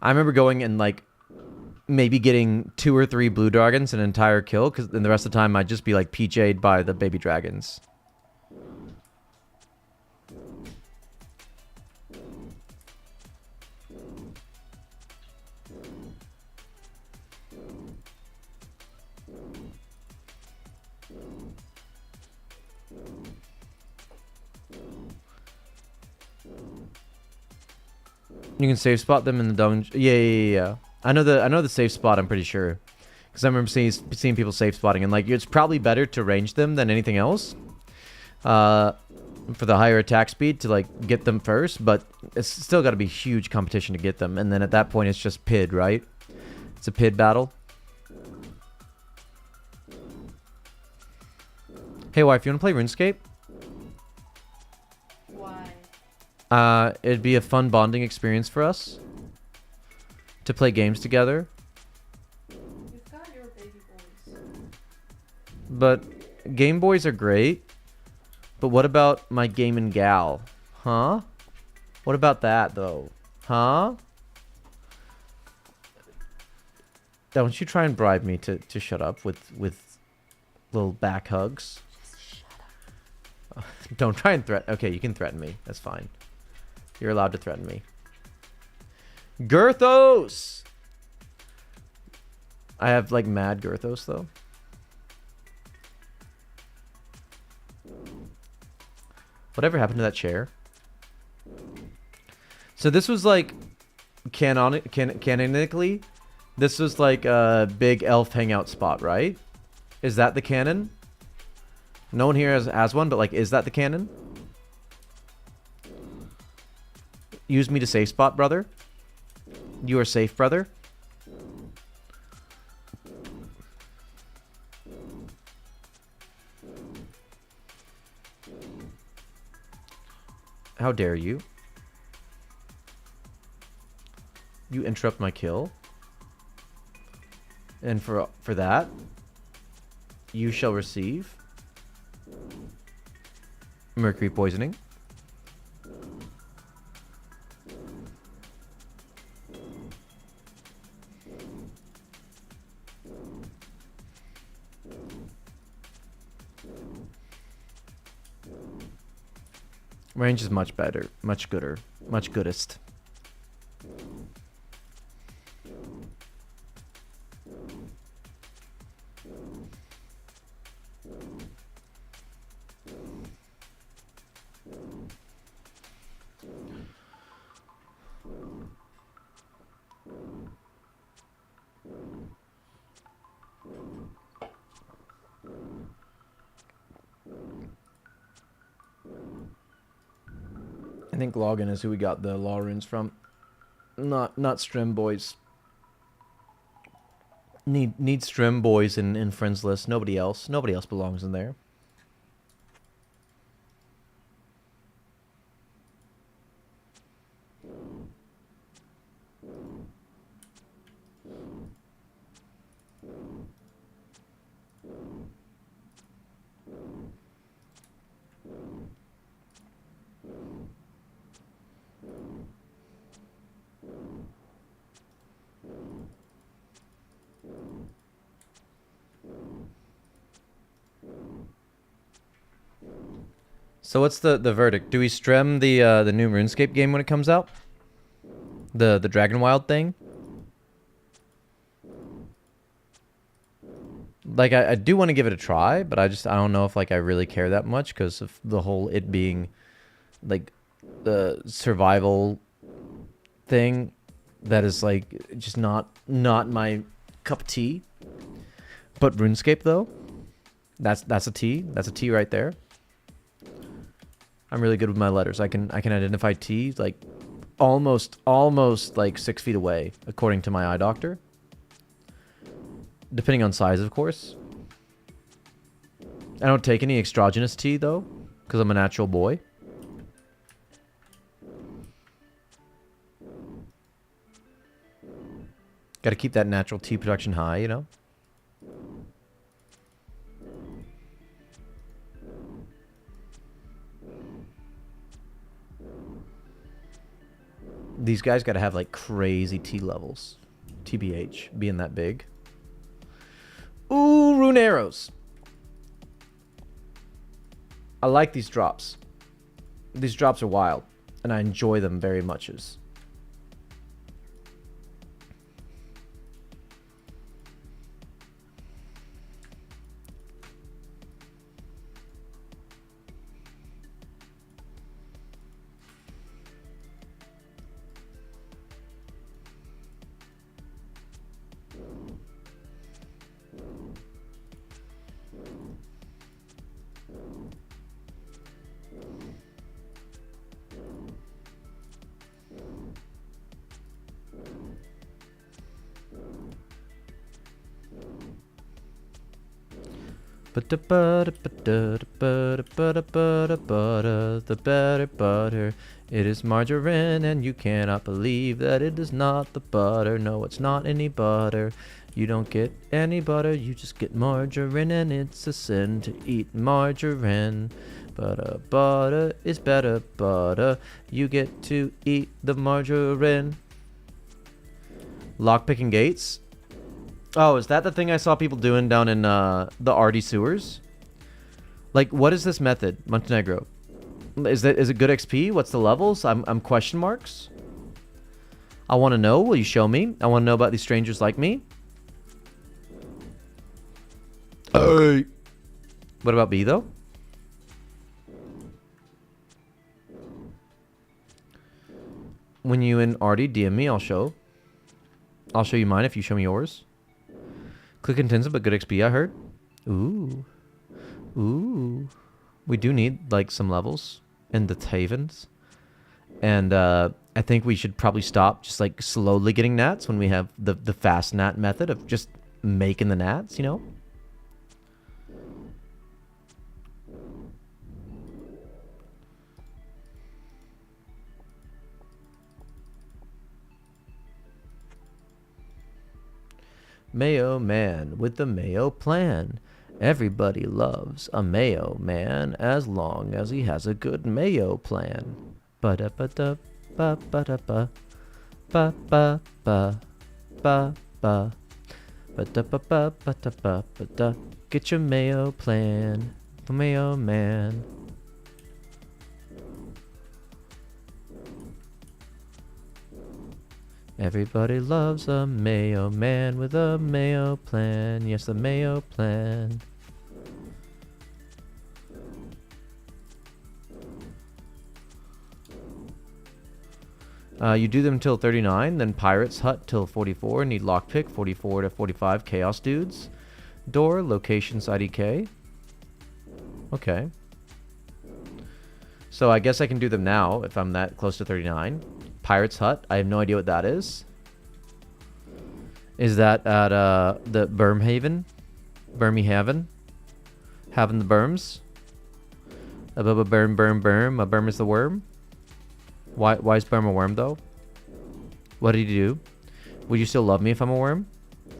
I remember going and like maybe getting 2 or 3 blue dragons an entire kill, because then the rest of the time I'd just be like PJ'd by the baby dragons. You can safe spot them in the dungeon. Yeah. I know the safe spot, I'm pretty sure. Because I remember seeing people safe spotting. And, like, it's probably better to range them than anything else. For the higher attack speed to, like, get them first. But it's still got to be huge competition to get them. And then at that point, it's just PID, right? It's a PID battle. Hey, wife, you want to play RuneScape? Why? It'd be a fun bonding experience for us. To play games together. You've got your baby boys. But Game Boys are great. But what about my gaming gal? Huh? What about that, though? Huh? Don't you try and bribe me to shut up with little back hugs. Just shut up. Don't try and threaten. Okay, you can threaten me. That's fine. You're allowed to threaten me. Girthos! I have, like, mad Girthos, though. Whatever happened to that chair? So this was, like, canonically, this was, like, a big elf hangout spot, right? Is that the canon? No one here has one, but, like, is that the canon? Use me to safe spot, brother. You are safe, brother. How dare you? You interrupt my kill. And for that, you shall receive mercury poisoning. Range is much better, much gooder, much goodest. I think Login is who we got the law runes from. Not Strim boys. Need Strim boys in friends list. Nobody else. Nobody else belongs in there. So what's the verdict? Do we strem the new RuneScape game when it comes out? The Dragon Wild thing? Like I do want to give it a try, but I don't know if like I really care that much because of the whole it being like the survival thing that is like just not my cup of tea. But RuneScape though, that's a T. That's a T right there. I'm really good with my letters. I can identify T like almost like 6 feet away, according to my eye doctor. Depending on size, of course. I don't take any exogenous T though, because I'm a natural boy. Got to keep that natural T production high, you know. These guys got to have like crazy T levels. TBH, being that big. Ooh, rune arrows. I like these drops. These drops are wild, and I enjoy them very much. The better butter. It is margarine, and you cannot believe that it is not the butter. No, it's not any butter. You don't get any butter, you just get margarine, and it's a sin to eat margarine. Butter is better butter. You get to eat the margarine. Lockpicking gates. Oh, is that the thing I saw people doing down in the Arty sewers? Like, what is this method, Montenegro? Is it good XP? What's the levels? I'm question marks. I want to know. Will you show me? I want to know about these strangers like me. Hey. What about B though? When you in Arty, DM me. I'll show you mine if you show me yours. Click intensive, but good XP, I heard. Ooh. Ooh. We do need, like, some levels in the Tavens. And, I think we should probably stop just, like, slowly getting nats when we have the fast nat method of just making the nats, you know? Mayo man with the Mayo plan. Everybody loves a Mayo man as long as he has a good Mayo plan. Ba da ba da ba ba da ba ba ba ba ba ba ba da ba ba ba da ba ba da. Get your Mayo plan, the Mayo man. Everybody loves a Mayo man with a Mayo plan. Yes, the Mayo plan. You do them till 39, then Pirate's Hut till 44. Need lockpick 44 to 45 Chaos Dudes. Door, locations IDK. Okay. So I guess I can do them now if I'm that close to 39. Pirate's Hut. I have no idea what that is. Is that at the Birmingham? Birmingham? Having the berms? Above a berm. A berm is the worm? Why is berm a worm though? What did he do? Would you still love me if I'm a worm?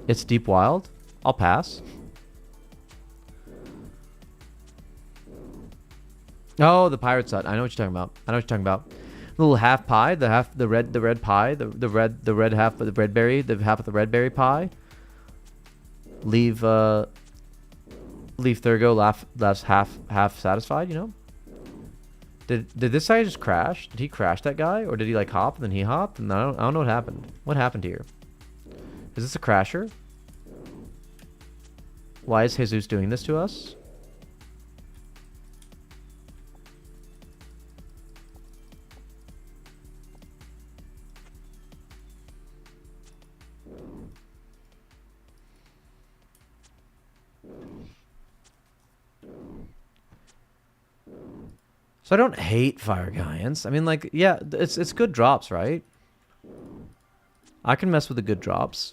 It's deep wild? I'll pass. Oh, the Pirate's Hut. I know what you're talking about. Little half pie, the red pie, the red half of the red berry, the half of the red berry pie. Leave Thurgo last half satisfied, you know? Did this guy just crash? Did he crash that guy, or did he like hop and then he hopped? And I don't know what happened. What happened here? Is this a crasher? Why is Jesus doing this to us? So I don't hate Fire Giants. I mean, like, yeah, it's good drops, right? I can mess with the good drops.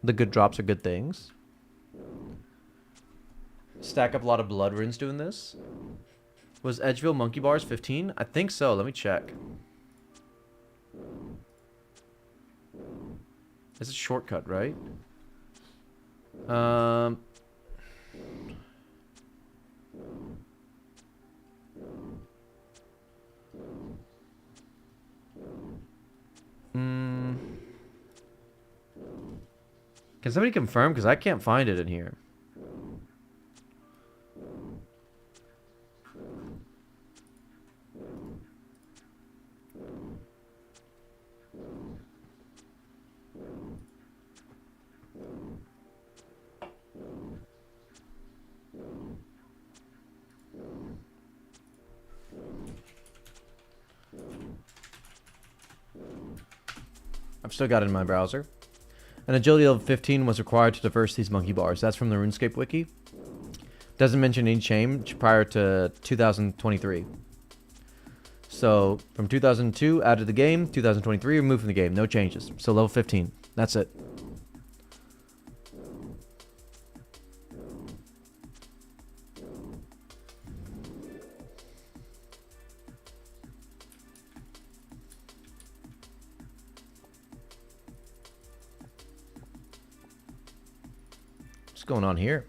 The good drops are good things. Stack up a lot of blood runes doing this. Was Edgeville Monkey Bars 15? I think so. Let me check. It's a shortcut, right? Can somebody confirm? Because I can't find it in here. I've still got it in my browser. An agility level 15 was required to traverse these monkey bars. That's from the RuneScape wiki. Doesn't mention any change prior to 2023. So, from 2002, added the game. 2023, removed from the game. No changes. So, level 15. That's it. What's going on here?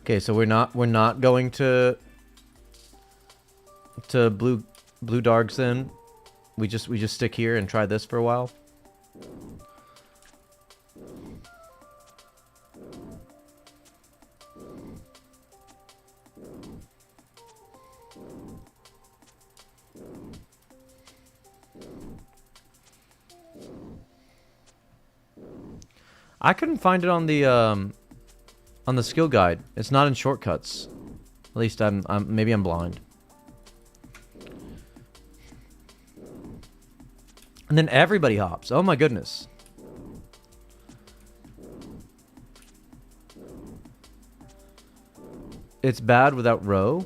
Okay, so we're not going to blue darks then. We just stick here and try this for a while. I couldn't find it on the skill guide. It's not in shortcuts. At least maybe I'm blind. And then everybody hops. Oh my goodness. It's bad without row.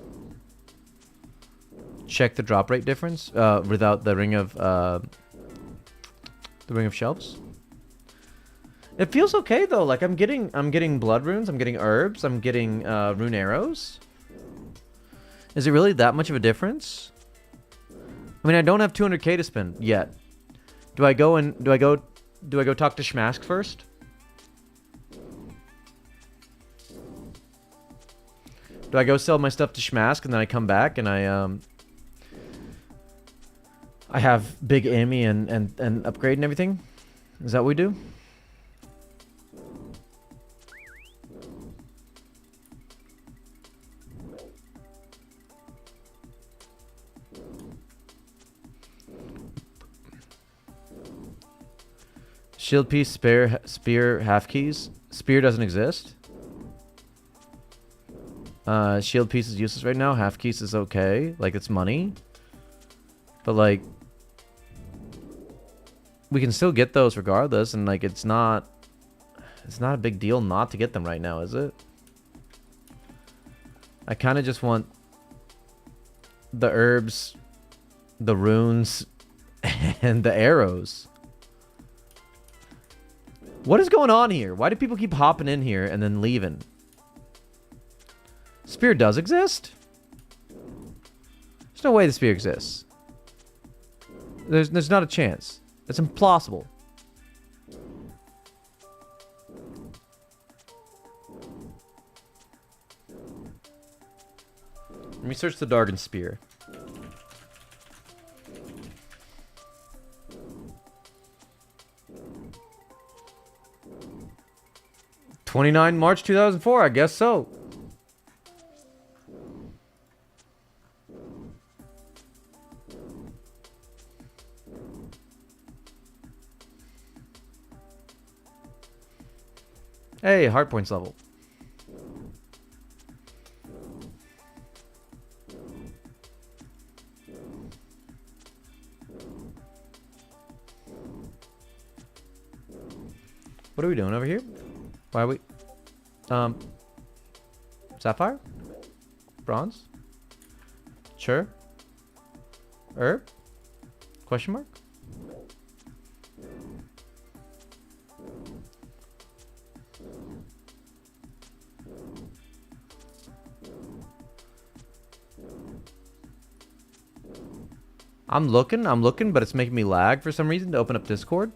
Check the drop rate difference without the ring of shelves. It feels okay though. Like I'm getting blood runes, I'm getting herbs, I'm getting rune arrows. Is it really that much of a difference? I mean, I don't have 200k to spend yet. Do I go talk to Shmask first? Do I go sell my stuff to Shmask and then I come back and I have big Amy and upgrade and everything? Is that what we do? Shield piece, spear, half keys. Spear doesn't exist. Shield piece is useless right now. Half keys is okay. Like, it's money. But, like, we can still get those regardless. And, like, it's not a big deal not to get them right now, is it? I kind of just want the herbs, the runes, and the arrows. What is going on here? Why do people keep hopping in here and then leaving? Spear does exist? There's no way the spear exists. There's not a chance. It's implausible. Let me search the Dargon Spear. March 2004, I guess so. Hey, heart points level. What are we doing over here? Why are we... Sapphire? Bronze? Sure. Herb? Question mark? I'm looking, but it's making me lag for some reason to open up Discord.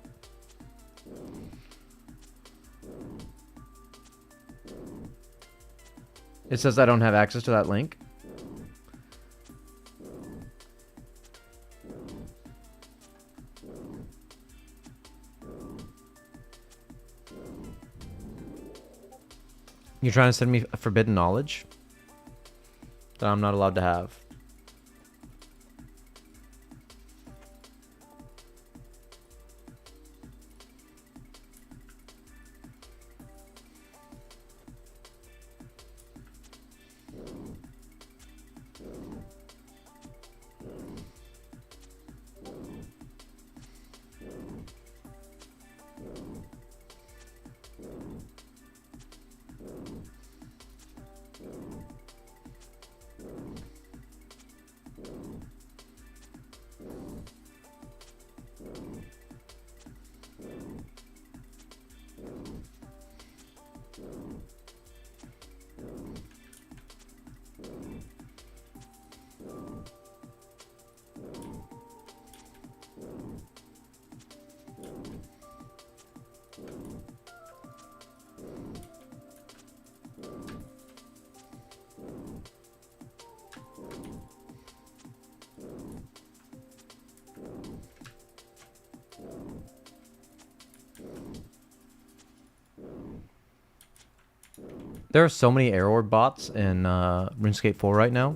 It says I don't have access to that link. You're trying to send me a forbidden knowledge that I'm not allowed to have. There are so many error bots in RuneScape 4 right now.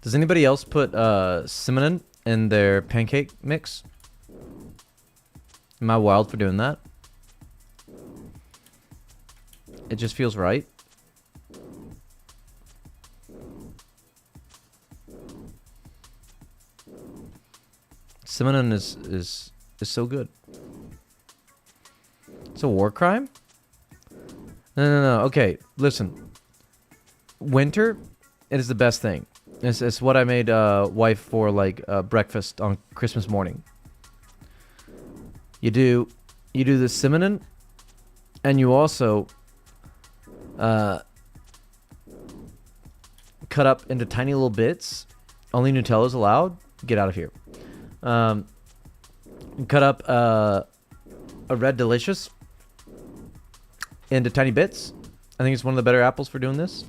Does anybody else put cinnamon in their pancake mix? Am I wild for doing that? It just feels right. Cinnamon is so good. It's a war crime? No. Okay, listen. Winter, it is the best thing. It's what I made wife for like breakfast on Christmas morning. You do the cinnamon, and you also cut up into tiny little bits. Only Nutella's allowed. Get out of here. Cut up a red delicious into tiny bits. I think it's one of the better apples for doing this.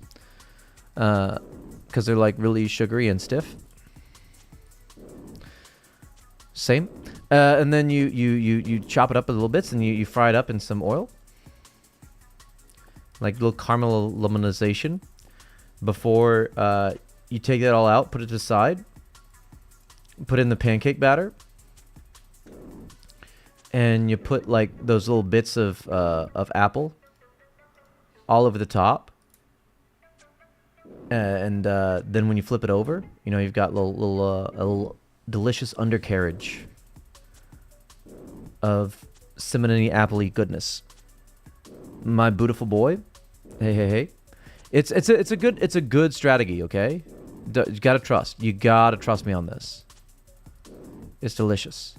Because they're like really sugary and stiff. Same. And then you chop it up in little bits and you fry it up in some oil. Like little caramelization. Before you take that all out, put it to the side. Put in the pancake batter. And you put like those little bits of apple all over the top. And then when you flip it over, you know, you've got a little delicious undercarriage of cinnamony appley goodness. My beautiful boy. Hey. It's a good strategy, okay? You gotta trust. You gotta trust me on this. It's delicious.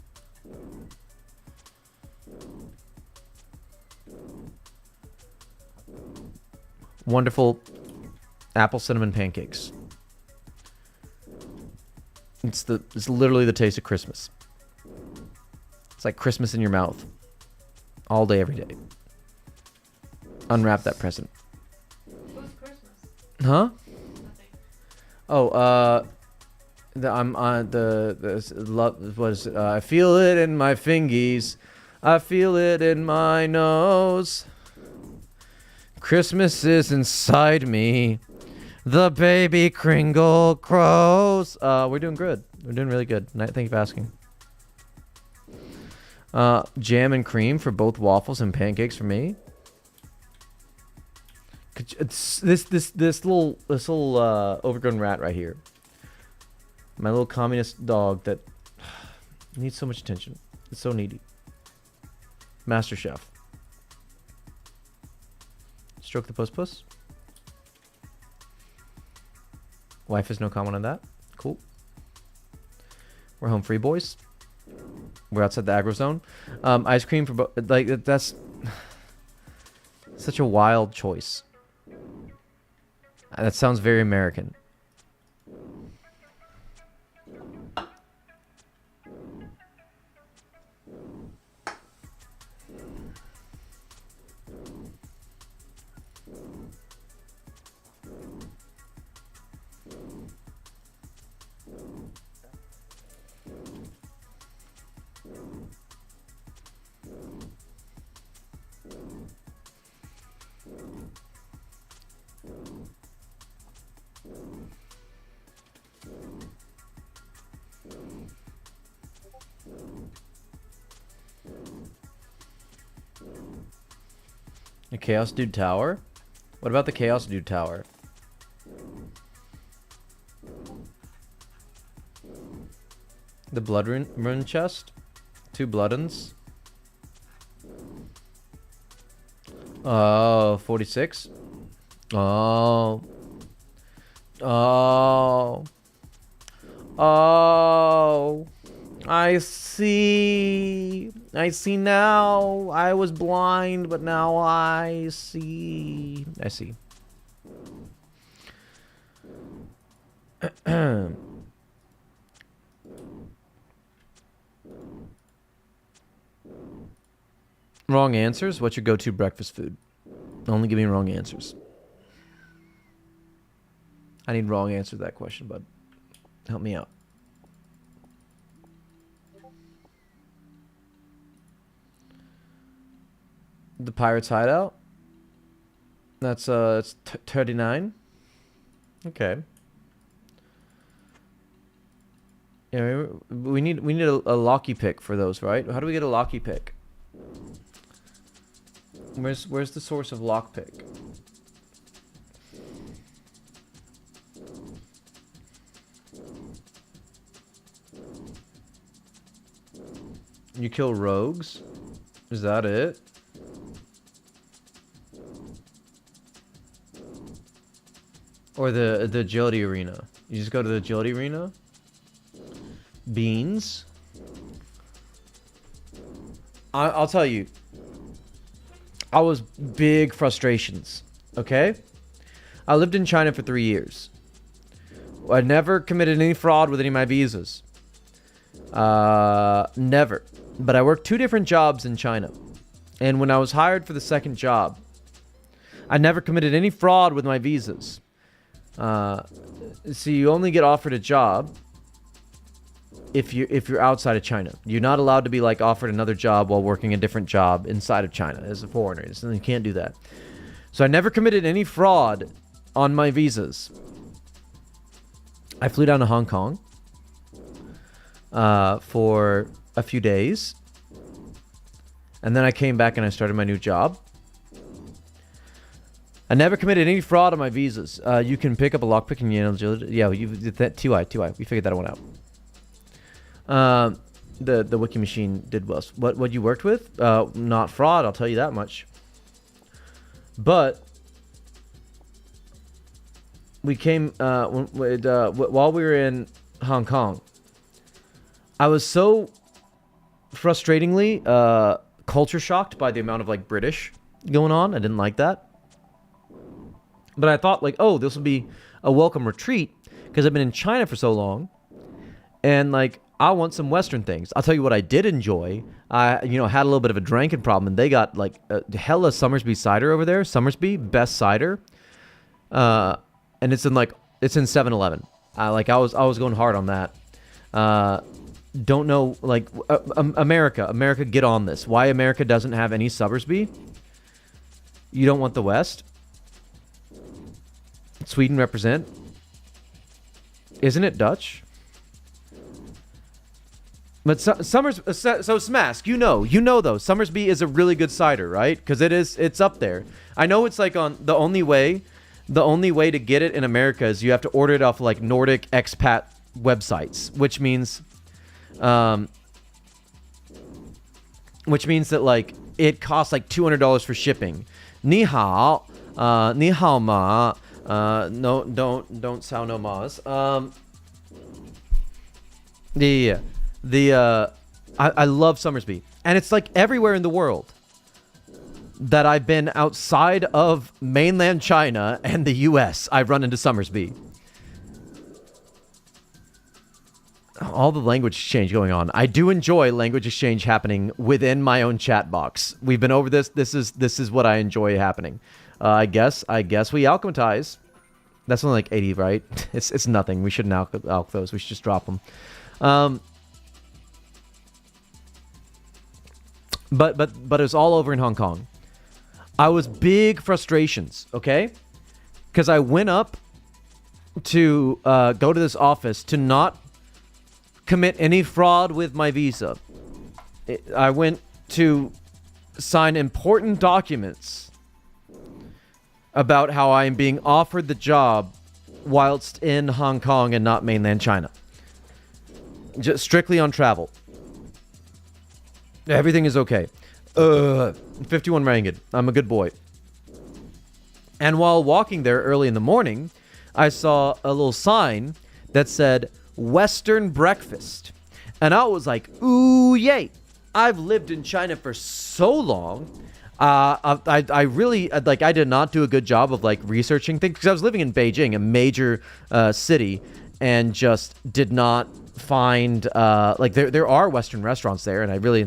Wonderful apple cinnamon pancakes. It's literally the taste of Christmas. It's like Christmas in your mouth. All day, every day. Unwrap that present. What's Christmas? Huh? Nothing. Oh, I'm on I feel it in my fingies. I feel it in my nose. Christmas is inside me. The baby Kringle crows. We're doing good. We're doing really good. Thank you for asking. Jam and cream for both waffles and pancakes for me. It's this little overgrown rat right here. My little communist dog that needs so much attention. It's so needy. Master Chef. Stroke the puss. Wife has no comment on that. Cool. We're home free, boys. We're outside the aggro zone. Ice cream for like that's such a wild choice. That sounds very American. The Chaos Dude Tower. What about the Chaos Dude Tower? The blood rune chest? 2 bloodens. Oh, 46? Oh. Oh. Oh. I see. I see now. I was blind, but now I see. I see. Wrong answers? What's your go-to breakfast food? Only give me wrong answers. I need wrong answer to that question, bud. Help me out. The Pirates Hideout? That's it's 39. Okay. Yeah, we need a locky pick for those, right? How do we get a locky pick? Where's the source of lockpick? You kill rogues? Is that it? Or the agility arena? You just go to the agility arena? Beans? I'll tell you. I was big frustrations, okay? I lived in China for 3 years. I never committed any fraud with any of my visas. Never. But I worked 2 different jobs in China. And when I was hired for the second job, I never committed any fraud with my visas. So you only get offered a job if you're outside of China. You're not allowed to be like offered another job while working a different job inside of China as a foreigner. So you can't do that. So I never committed any fraud on my visas. I flew down to Hong Kong for a few days. And then I came back and I started my new job. I never committed any fraud on my visas. You can pick up a lockpick and yeah, you did that. 2i. We figured that one out. The wiki machine did well. What you worked with? Not fraud, I'll tell you that much. But we came while we were in Hong Kong. I was so frustratingly culture shocked by the amount of like British going on. I didn't like that. But I thought like, oh, this will be a welcome retreat because I've been in China for so long. And like, I want some Western things. I'll tell you what I did enjoy. I, had a little bit of a drinking problem, and they got like hella Somersby cider over there. Somersby, best cider. And it's in 7-Eleven. I was going hard on that. Don't know, like, America, get on this. Why America doesn't have any Somersby? You don't want the West? Sweden represent? Isn't it Dutch? But so Smask, you know though, Somersby is a really good cider, right? Because it's up there. I know it's like on the only way to get it in America is you have to order it off like Nordic expat websites, which means that like it costs like $200 for shipping. Ni hao ma. No, don't sound no mas. I love Somersby, and it's like everywhere in the world that I've been outside of mainland China and the US, I've run into Somersby. All the language exchange going on. I do enjoy language exchange happening within my own chat box. We've been over this. This is what I enjoy happening. I guess we alchematize. That's only like 80, right? It's nothing. We shouldn't alch those. We should just drop them. But it was all over in Hong Kong. I was big frustrations, okay? Because I went up to go to this office to not commit any fraud with my visa. I went to sign important documents about how I am being offered the job whilst in Hong Kong and not mainland China. Just strictly on travel. Everything is okay. 51 ringgit. I'm a good boy. And while walking there early in the morning, I saw a little sign that said Western breakfast. And I was like, ooh, yay. I've lived in China for so long. I really, like, I did not do a good job of, like, researching things because I was living in Beijing, a major city, and just did not find, like, there are Western restaurants there, and I really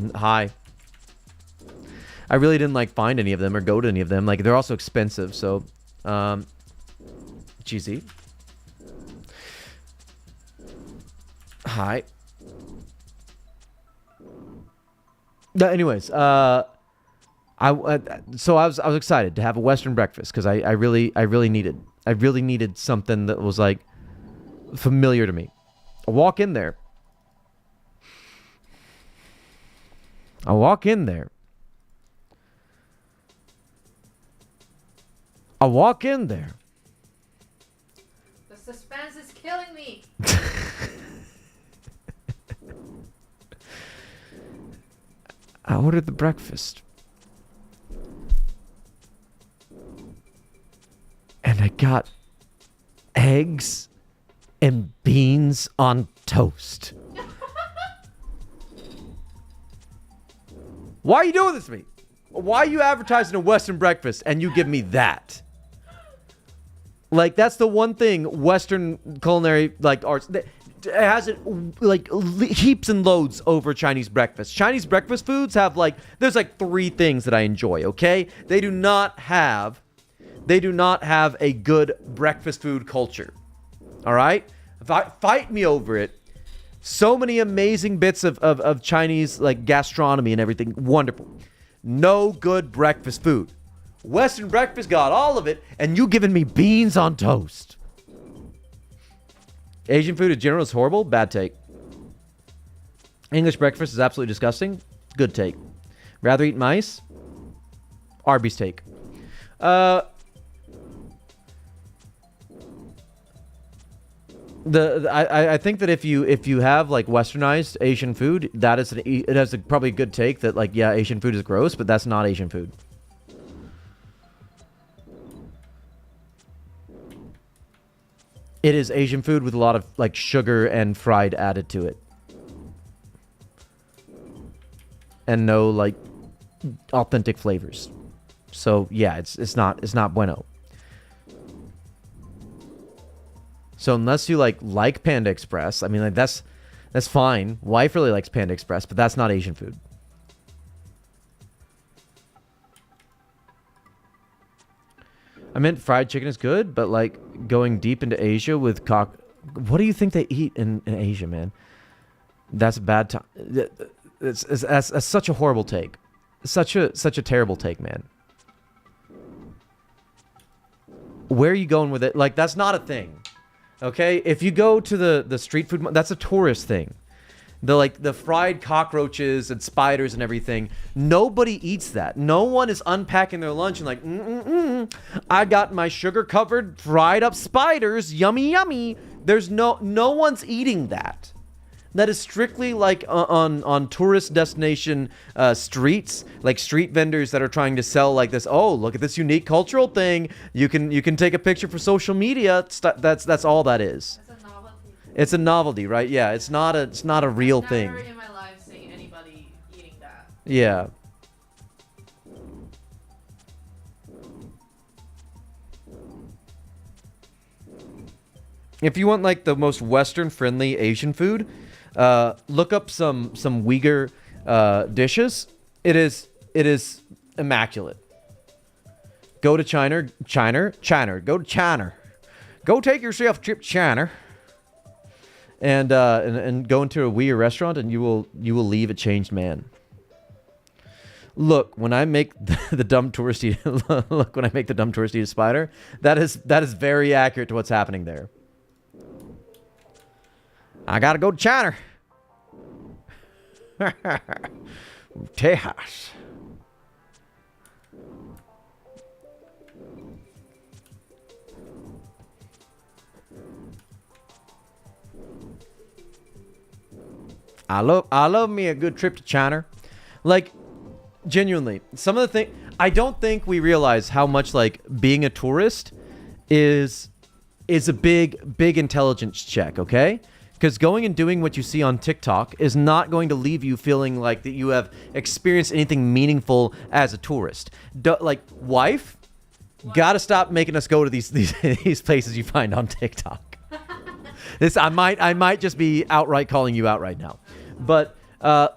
didn't, like, find any of them or go to any of them. Like, they're also expensive, so, GZ. Hi. Anyways, so I was excited to have a Western breakfast because I really needed something that was like familiar to me. I walk in there. The suspense is killing me. I ordered the breakfast. And I got eggs and beans on toast. Why are you doing this to me? Why are you advertising a Western breakfast and you give me that? Like, that's the one thing Western culinary, like, arts, it has it, like, heaps and loads over Chinese breakfast. Chinese breakfast foods have, like, there's, like, 3 things that I enjoy, okay? They do not have a good breakfast food culture. All right? Fight me over it. So many amazing bits of Chinese, like, gastronomy and everything. Wonderful. No good breakfast food. Western breakfast got all of it, and you giving me beans on toast. Asian food in general is horrible. Bad take. English breakfast is absolutely disgusting. Good take. Rather eat mice? Arby's take. I think that if you have like westernized Asian food, that is it has probably a good take that, like, yeah, Asian food is gross, but that's not Asian food. It is Asian food with a lot of, like, sugar and fried added to it. And no, like, authentic flavors. So, yeah, it's not bueno. So, unless you like Panda Express, I mean, like, that's fine. Wife really likes Panda Express, but that's not Asian food. I meant fried chicken is good, but, like, going deep into Asia with cock... What do you think they eat in Asia, man? That's a bad time. That's such a horrible take. Such a terrible take, man. Where are you going with it? Like, that's not a thing. Okay? If you go to the street food... That's a tourist thing. The fried cockroaches and spiders and everything. Nobody eats that. No one is unpacking their lunch and like, I got my sugar-covered fried up spiders. Yummy, yummy. There's no one's eating that. That is strictly like on tourist destination streets, like street vendors that are trying to sell like this. Oh, look at this unique cultural thing. You can take a picture for social media. That's all that is. It's a novelty, right? Yeah, it's not a real thing. I've never in my life seen anybody eating that. Yeah. If you want like the most Western friendly Asian food, look up some Uyghur dishes. It is immaculate. Go to China. Go to China. Go take yourself a trip to China. And go into a Uyghur restaurant, and you will leave a changed man. Look, when I make the dumb tourist eat a spider, that is very accurate to what's happening there. I gotta go to China. Tejas. I love me a good trip to China. Like, genuinely, some of the things, I don't think we realize how much, like, being a tourist is a big intelligence check, okay? Because going and doing what you see on TikTok is not going to leave you feeling like that you have experienced anything meaningful as a tourist. Like, wife, gotta stop making us go to these these places you find on TikTok. This I might just be outright calling you out right now, but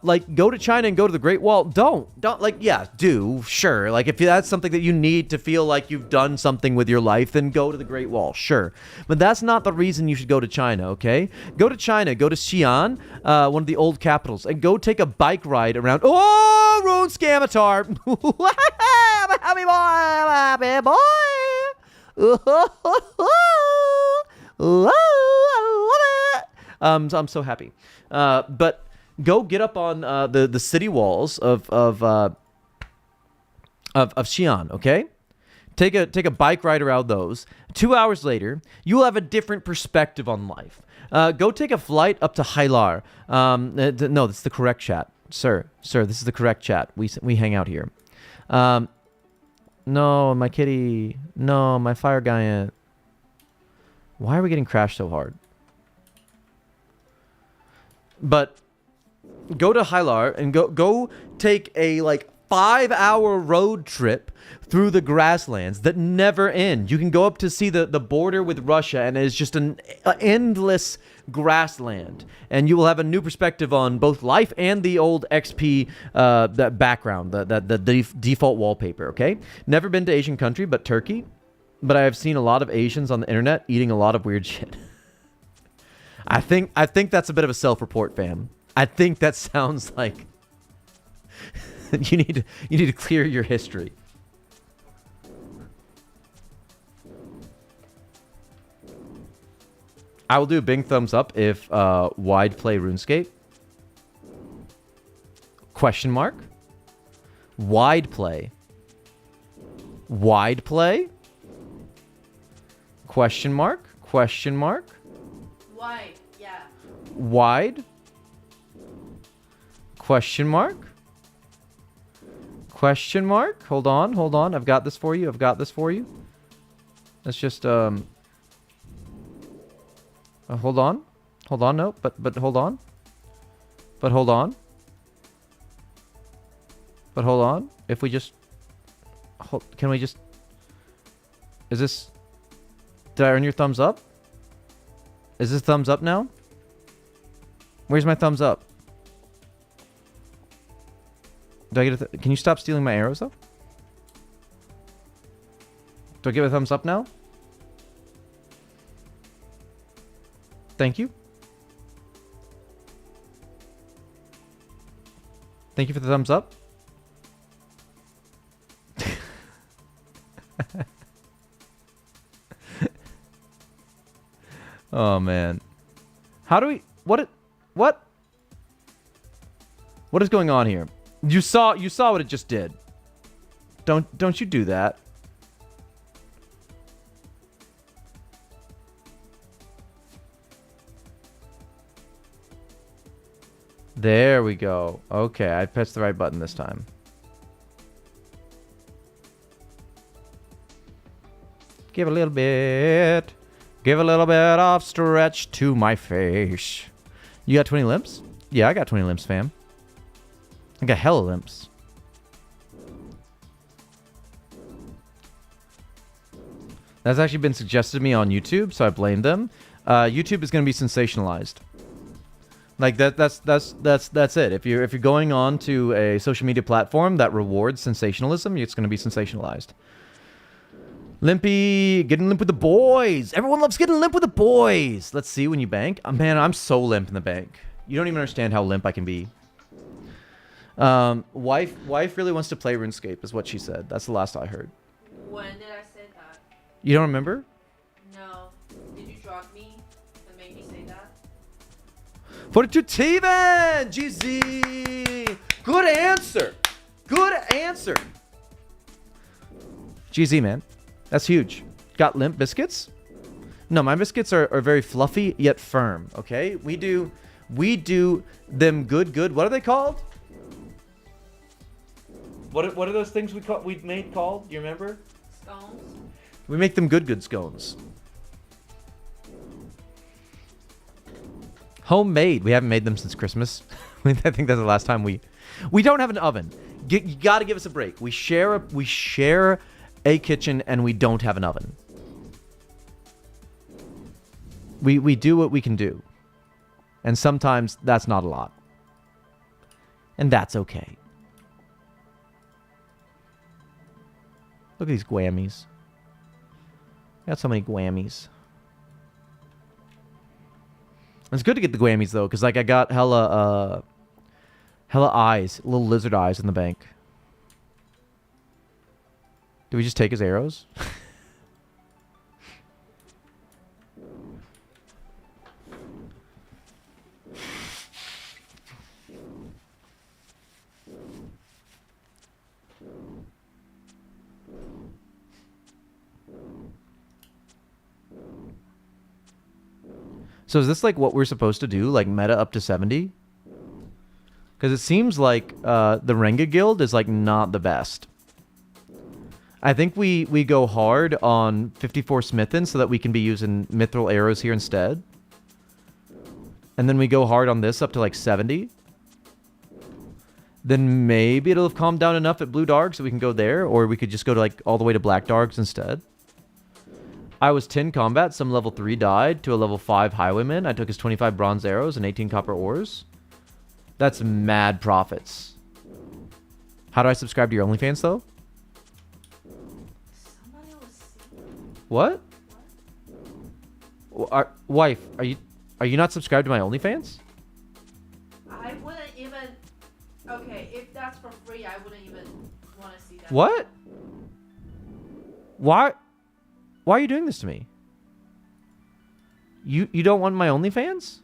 like, go to China and go to the Great Wall. Don't like, yeah, do, sure. Like, if that's something that you need to feel like you've done something with your life, then go to the Great Wall, sure. But that's not the reason you should go to China, okay? Go to China, go to Xi'an, one of the old capitals, and go take a bike ride around. Oh, runescape avatar. I'm a happy boy, I'm a happy boy. I love it. I'm so happy. But go get up on the city walls of Xi'an, okay? Take a bike ride around those. 2 hours later, you will have a different perspective on life. Go take a flight up to Hailar. No, that's the correct chat, sir. Sir, this is the correct chat. We hang out here. No, my kitty. No, my fire giant. Why are we getting crashed so hard? But go to Hailar and go take a like 5-hour road trip through the grasslands that never end. You can go up to see the border with Russia, and it's just an endless grassland. And you will have a new perspective on both life and the old XP that background, the default wallpaper, okay? Never been to Asian country, but Turkey. But I have seen a lot of Asians on the internet eating a lot of weird shit. I think that's a bit of a self-report, fam. I think that sounds like you need to clear your history. I will do a big thumbs up if wide play RuneScape. Question mark? Wide play. Wide play? Question mark? Question mark? Wide, yeah. Wide? Question mark? Question mark? Hold on. I've got this for you. Let's just, hold on. No, but hold on. But hold on. If we just, can we just, is this, did I earn your thumbs up? Is this thumbs up now? Where's my thumbs up? Do I get a can you stop stealing my arrows though? Do I get a thumbs up now? Thank you. Thank you for the thumbs up. Oh man. How do we what is going on here? You saw what it just did. Don't you do that. There we go. Okay, I pressed the right button this time. Give a little bit. Give a little bit of stretch to my face. You got 20 limps? Yeah, I got 20 limps, fam. I got hella limps. That's actually been suggested to me on YouTube, so I blame them. YouTube is going to be sensationalized. Like that's it. If you're going on to a social media platform that rewards sensationalism, it's going to be sensationalized. Limpy, getting limp with the boys. Everyone loves getting limp with the boys. Let's see when you bank. Oh, man, I'm so limp in the bank. You don't even understand how limp I can be. Wife really wants to play RuneScape, is what she said. That's the last I heard. When did I say that? You don't remember? No. Did you drop me and make me say that? 42 Steven! GZ! Good answer! Good answer! GZ, man. That's huge. Got limp biscuits? No, my biscuits are very fluffy yet firm, okay? We do We do them good. What are they called? What are those things we made called? Do you remember? Scones. We make them good scones. Homemade. We haven't made them since Christmas. I think that's the last time we don't have an oven. You got to give us a break. We share a kitchen and we don't have an oven. We do what we can do. And sometimes that's not a lot. And that's okay. Look at these Gwammies. Got so many Gwammies. It's good to get the Gwammies though, because like I got hella eyes, little lizard eyes in the bank. Do we just take his arrows? So is this like what we're supposed to do? Like meta up to 70? Because it seems like the Renga guild is like not the best. I think we go hard on 54 Smithin so that we can be using mithril arrows here instead. And then we go hard on this up to like 70. Then maybe it'll have calmed down enough at Blue Dark so we can go there. Or we could just go to like all the way to Black Darks instead. I was 10 combat, some level 3 died to a level 5 highwayman. I took his 25 bronze arrows and 18 copper ores. That's mad profits. How do I subscribe to your OnlyFans though? Somebody was saying. What? Wife, are you not subscribed to my OnlyFans? I wouldn't even. Okay, if that's for free, I wouldn't even want to see that. What? Why are you doing this to me? You don't want my OnlyFans?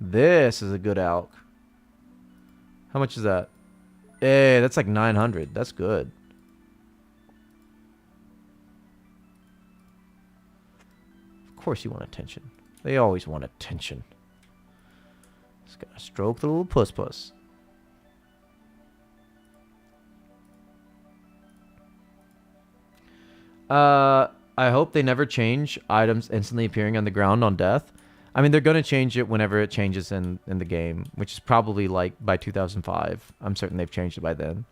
This is a good elk. How much is that? Hey, that's like 900. That's good. Of course you want attention. They always want attention. Just gotta stroke the little puss. I hope they never change items instantly appearing on the ground on death. I mean, they're going to change it whenever it changes in the game, which is probably like by 2005. I'm certain they've changed it by then.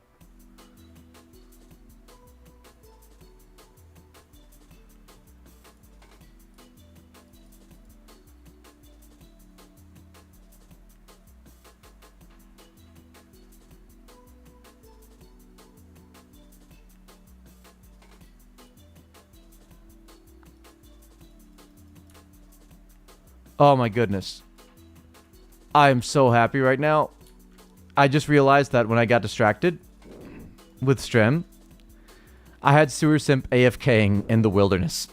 Oh my goodness. I'm so happy right now. I just realized that when I got distracted with Strem, I had Sewer Simp AFKing in the wilderness.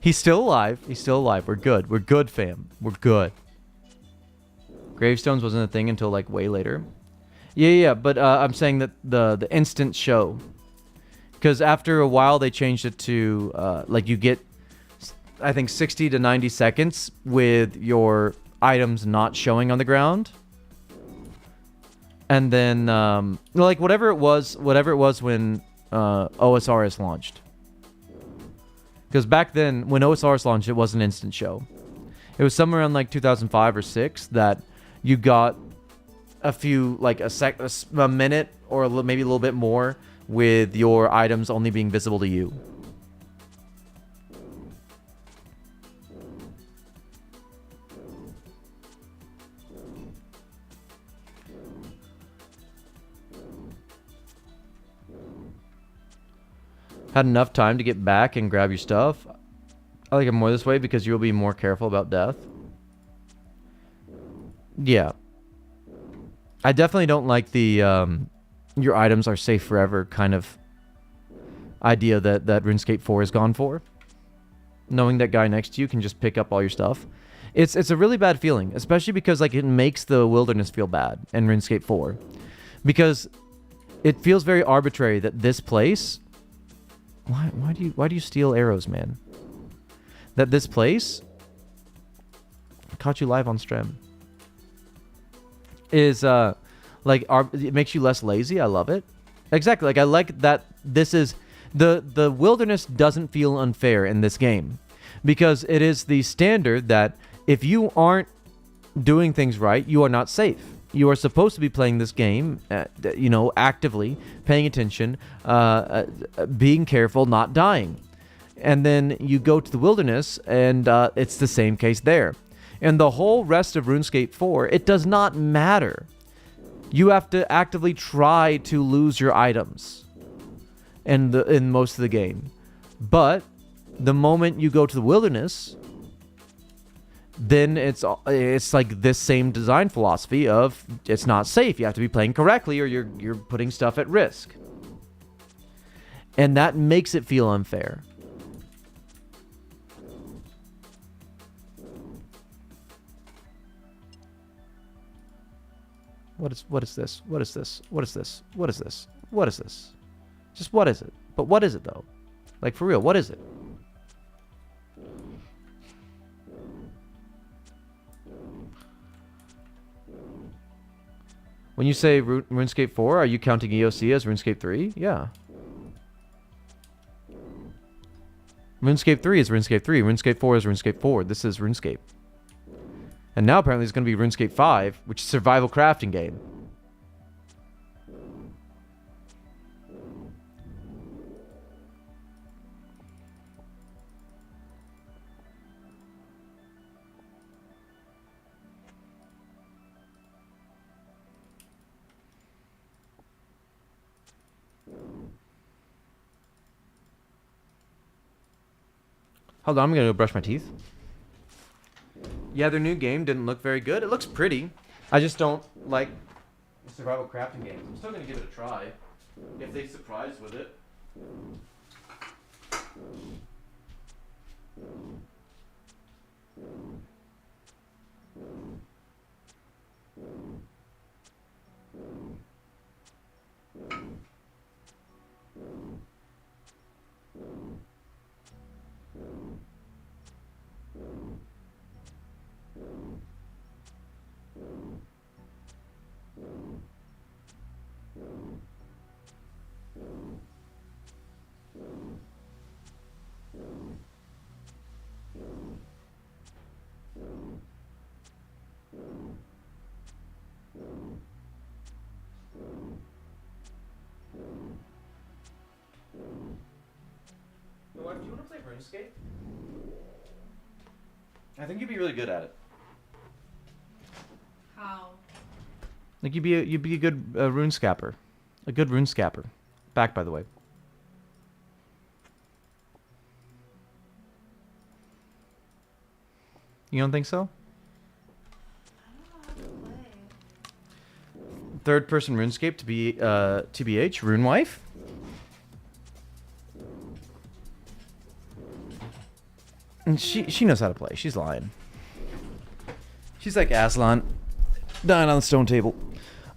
He's still alive. He's still alive. We're good. We're good, fam. We're good. Gravestones wasn't a thing until like way later. Yeah. But I'm saying that the instant show. Because after a while they changed it to like you get I think 60 to 90 seconds with your items not showing on the ground. And then like whatever it was when OSRS launched. Because back then when OSRS launched it was an instant show. It was somewhere around like 2005 or 6 that you got a few like a minute or maybe a little bit more with your items only being visible to you. Had enough time to get back and grab your stuff. I like it more this way because you'll be more careful about death. Yeah. I definitely don't like the your items are safe forever kind of idea that RuneScape 4 has gone for. Knowing that guy next to you can just pick up all your stuff. It's a really bad feeling, especially because like it makes the wilderness feel bad in RuneScape 4. Because it feels very arbitrary that this place Why do you steal arrows, man? That this place caught you live on stream is like it makes you less lazy. I love it. Exactly. Like I like that this is the wilderness doesn't feel unfair in this game because it is the standard that if you aren't doing things right, you are not safe. You are supposed to be playing this game, actively paying attention, being careful, not dying. And then you go to the wilderness, and it's the same case there. And the whole rest of RuneScape 4, it does not matter. You have to actively try to lose your items in most of the game. But the moment you go to the wilderness, then it's like this same design philosophy of it's not safe. You have to be playing correctly or you're putting stuff at risk. And that makes it feel unfair. What is this? What is this? What is this? What is this? What is this? Just what is it? But what is it though? Like for real, what is it? When you say RuneScape 4, are you counting EOC as RuneScape 3? Yeah. RuneScape 3 is RuneScape 3. RuneScape 4 is RuneScape 4. This is RuneScape. And now apparently it's going to be RuneScape 5, which is a survival crafting game. Hold on, I'm going to go brush my teeth. Yeah, their new game didn't look very good. It looks pretty. I just don't like survival crafting games. I'm still going to give it a try. If they surprise with it. Do you want to play RuneScape? I think you'd be really good at it. How? Like you'd be a good runescapper, a good runescapper. Back, by the way. You don't think so? I don't know how to play. Third-person RuneScape to be TBH RuneWife. And she knows how to play. She's lying. She's like Aslan, dying on the stone table.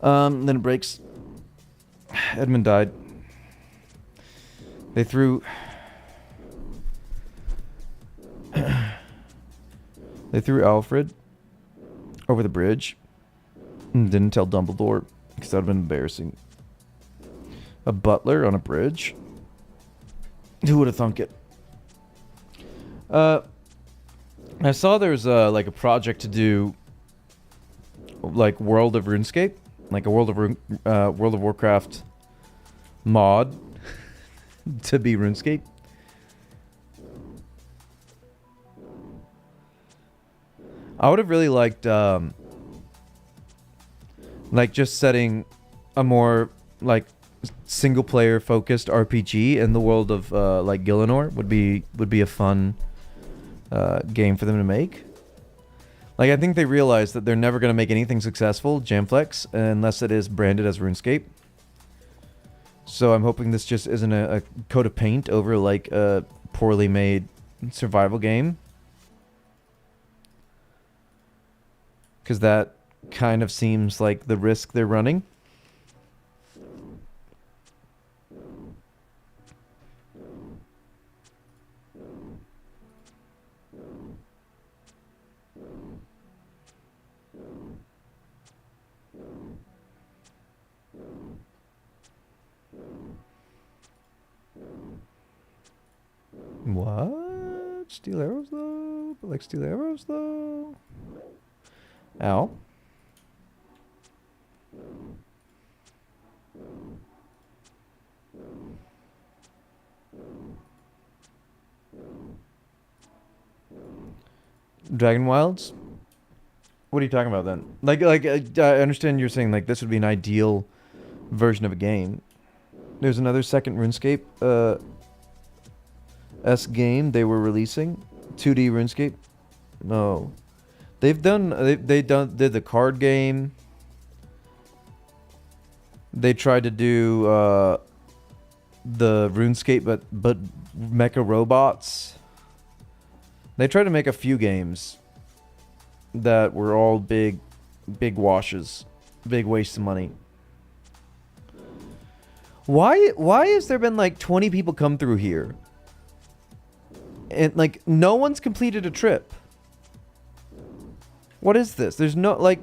Then it breaks. Edmund died. They threw Alfred over the bridge and didn't tell Dumbledore because that would have been embarrassing. A butler on a bridge. Who would have thunk it? I saw there's like a project to do like World of RuneScape, like a World of Warcraft mod to be RuneScape. I would have really liked like just setting a more like single player focused RPG in the world of like Gielinor would be a fun game for them to make. Like I think they realize that they're never going to make anything successful, Jamflex, unless it is branded as RuneScape. So I'm hoping this just isn't a coat of paint over like a poorly made survival game. Because that kind of seems like the risk they're running. steel arrows though. But like steel arrows though. Ow. Dragon Wilds? What are you talking about then? Like I understand you're saying like this would be an ideal version of a game. There's another second RuneScape S game they were releasing, 2D RuneScape. No, they've done did the card game. They tried to do the RuneScape but mecha robots. They tried to make a few games that were all big washes, big wastes of money. Why has there been like 20 people come through here? And like no one's completed a trip. What is this? There's no like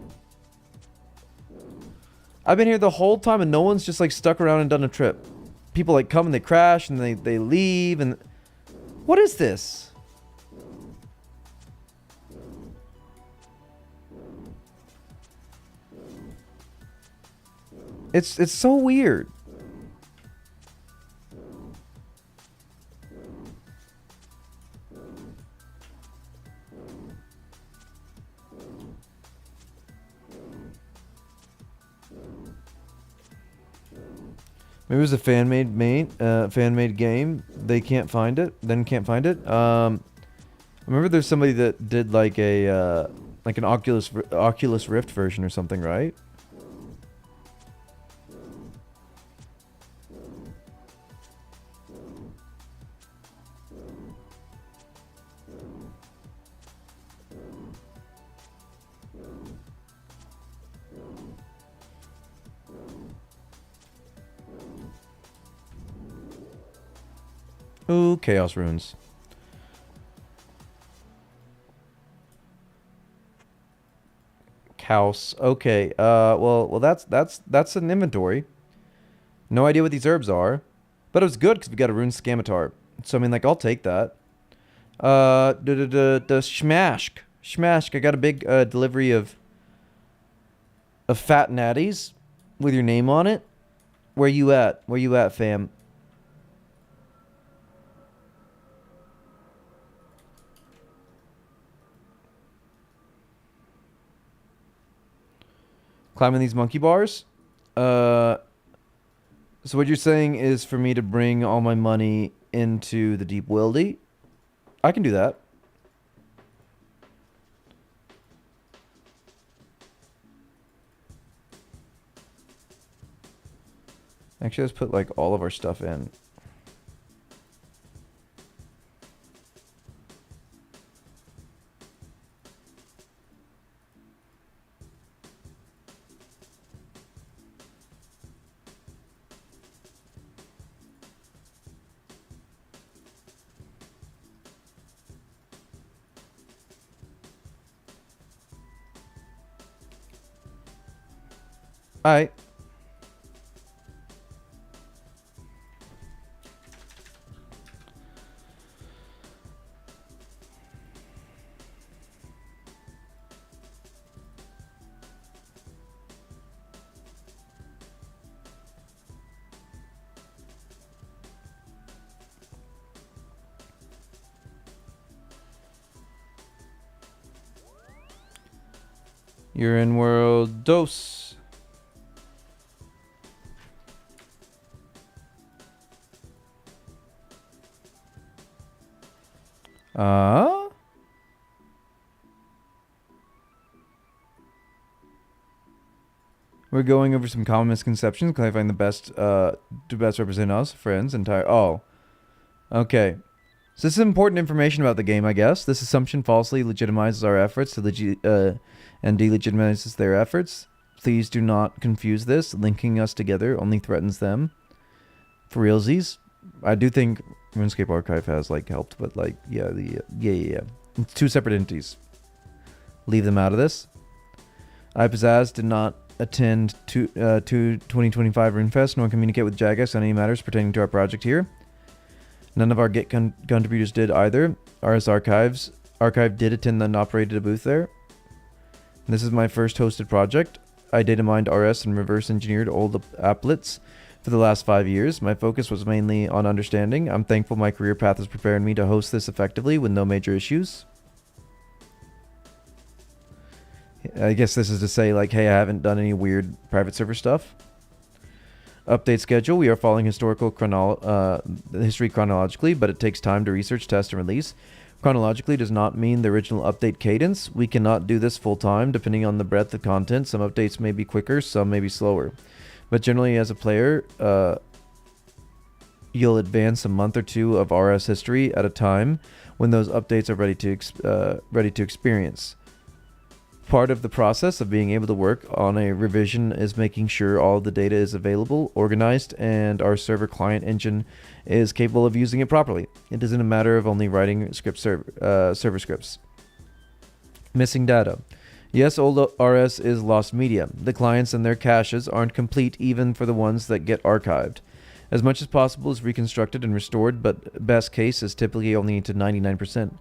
I've been here the whole time and no one's just like stuck around and done a trip. People like come and they crash and they leave and what is this? It's so weird. Maybe it was a fan-made game. They can't find it. Then can't find it. I remember there's somebody that did like a like an Oculus Rift version or something, right? Ooh, Chaos Runes. House. Okay. Well, that's an inventory. No idea what these herbs are, but it was good because we got a rune scimitar. So I mean, like, I'll take that. The Shmashk. I got a big delivery of fat natties with your name on it. Where you at? Where you at, fam? Climbing these monkey bars. So what you're saying is for me to bring all my money into the deep wildy? I can do that. Actually, let's put like all of our stuff in. Alright. You're in world dos. We're going over some common misconceptions, clarifying the best to best represent us, friends, entire. Oh, okay. So this is important information about the game, I guess. This assumption falsely legitimizes our efforts and delegitimizes their efforts. Please do not confuse this. Linking us together only threatens them. For realsies, I do think RuneScape Archive has like helped, but like yeah. It's two separate entities. Leave them out of this. I Pizzazz did not attend to 2025 RuneFest nor communicate with Jagex on any matters pertaining to our project here. None of our Git contributors did either. RS Archive did attend and operated a booth there. This is my first hosted project. I data mined RS and reverse engineered old applets for the last 5 years. My focus was mainly on understanding. I'm thankful my career path has prepared me to host this effectively with no major issues. I guess this is to say, like, hey, I haven't done any weird private server stuff. Update schedule. We are following history chronologically, but it takes time to research, test, and release. Chronologically does not mean the original update cadence. We cannot do this full time, depending on the breadth of content. Some updates may be quicker, some may be slower. But generally, as a player, you'll advance a month or two of RS history at a time when those updates are ready to experience. Part of the process of being able to work on a revision is making sure all of the data is available, organized, and our server client engine is capable of using it properly. It isn't a matter of only writing server scripts. Missing data. Yes, old RS is lost media. The clients and their caches aren't complete even for the ones that get archived. As much as possible is reconstructed and restored, but best case is typically only to 99%.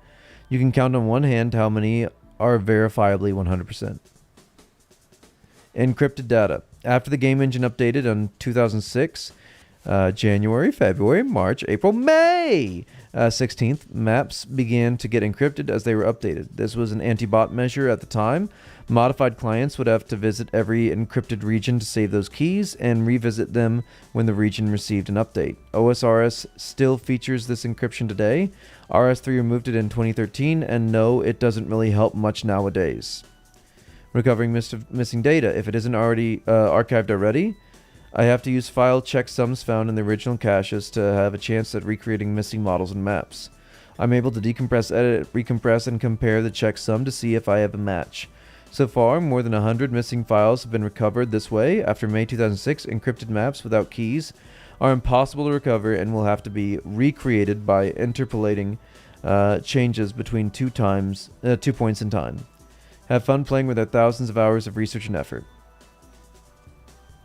You can count on one hand how many are verifiably 100%. Encrypted data. After the game engine updated on 2006, January, February, March, April, May 16th, maps began to get encrypted as they were updated. This was an anti-bot measure at the time. Modified clients would have to visit every encrypted region to save those keys and revisit them when the region received an update. OSRS still features this encryption today. RS3 removed it in 2013, and no, it doesn't really help much nowadays. Recovering missing data. If it isn't already archived already, I have to use file checksums found in the original caches to have a chance at recreating missing models and maps. I'm able to decompress, edit, recompress, and compare the checksum to see if I have a match. So far, more than 100 missing files have been recovered this way. After May 2006, encrypted maps without keys are impossible to recover and will have to be recreated by interpolating changes between 2 points in time. Have fun playing with our thousands of hours of research and effort.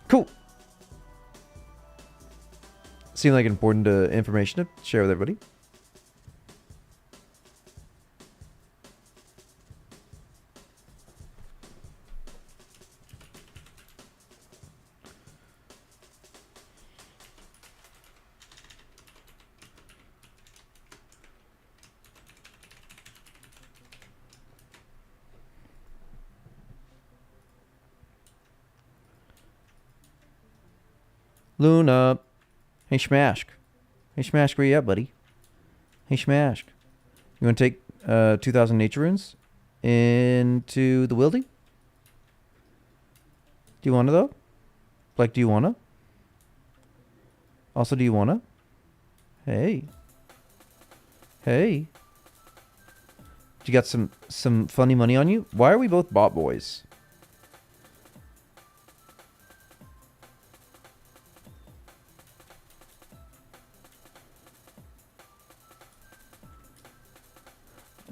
Cool. Seemed like important information to share with everybody. Luna. Hey, Schmashk. Hey, Schmashk, where you at, buddy? Hey, Schmashk. You want to take 2,000 nature runes into the wildy? Do you want to, though? Like, do you want to? Also, do you want to? Hey. Hey. You got some funny money on you? Why are we both bot boys?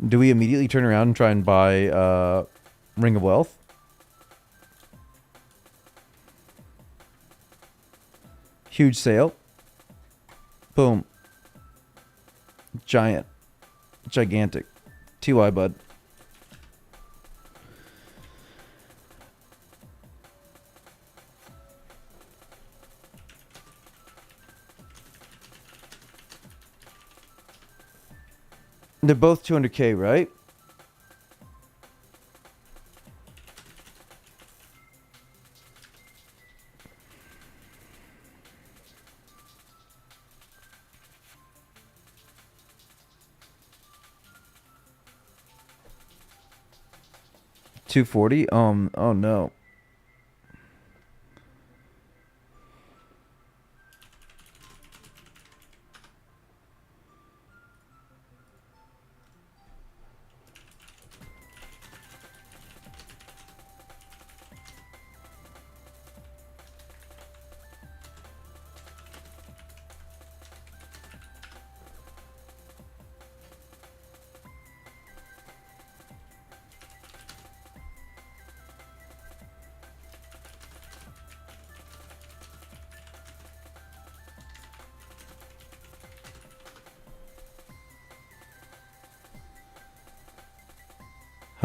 Do we immediately turn around and try and buy Ring of Wealth? Huge sale. Boom. Giant. Gigantic. TY, bud. They're both 200K, right? $240. Oh no.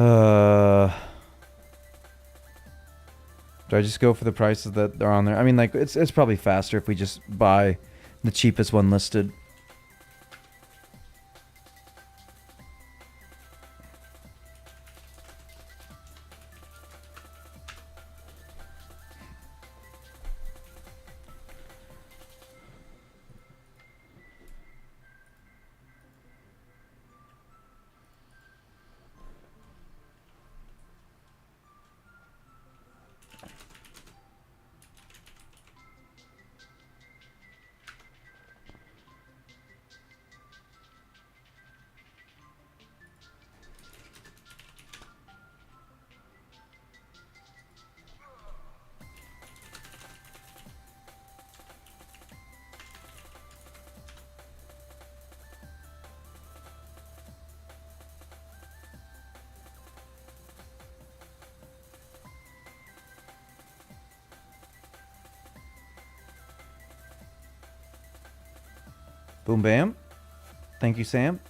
Do I just go for the prices that are on there? I mean, like, it's probably faster if we just buy the cheapest one listed. Boom bam. Thank you, Sam.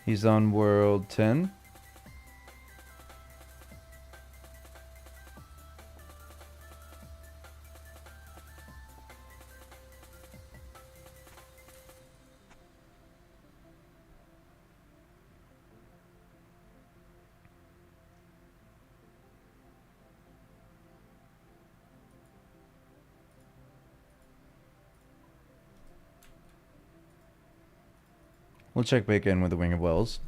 He's on world 10. We'll check back in with the Wing of Wells.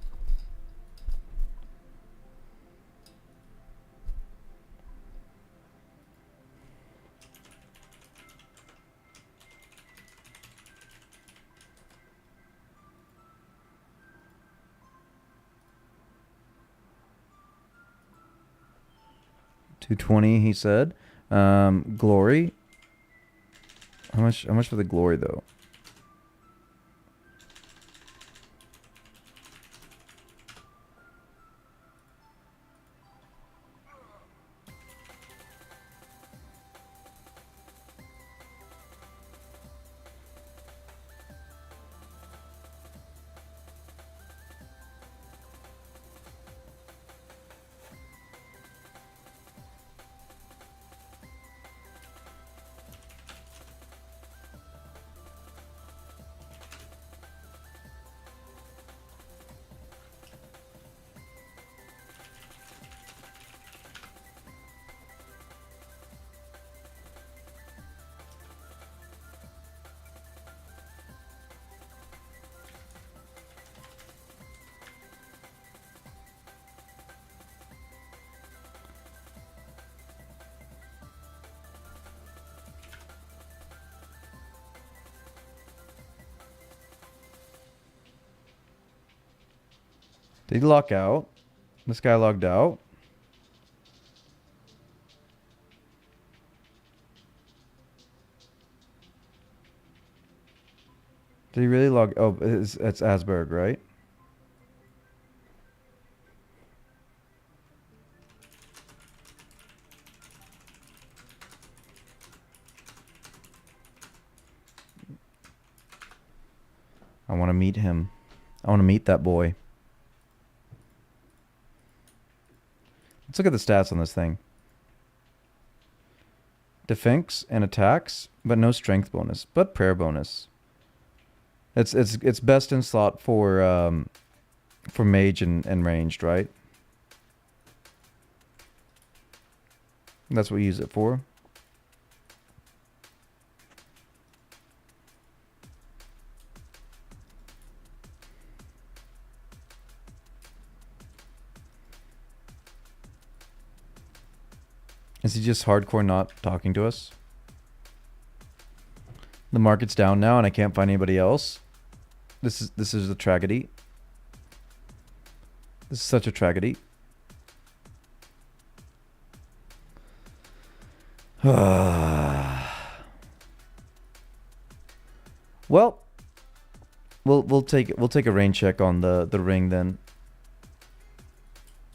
$220, he said. Glory. How much for the glory though? Did he lock out? This guy logged out? Did he really log? Oh, it's Asberg, right? I want to meet him. I want to meet that boy. Let's look at the stats on this thing. Defense and attacks, but no strength bonus, but prayer bonus. It's best in slot for mage and ranged, right? That's what we use it for. Is he just hardcore not talking to us? The market's down now and I can't find anybody else. This is a tragedy. This is such a tragedy. Well, We'll take a rain check on the ring then.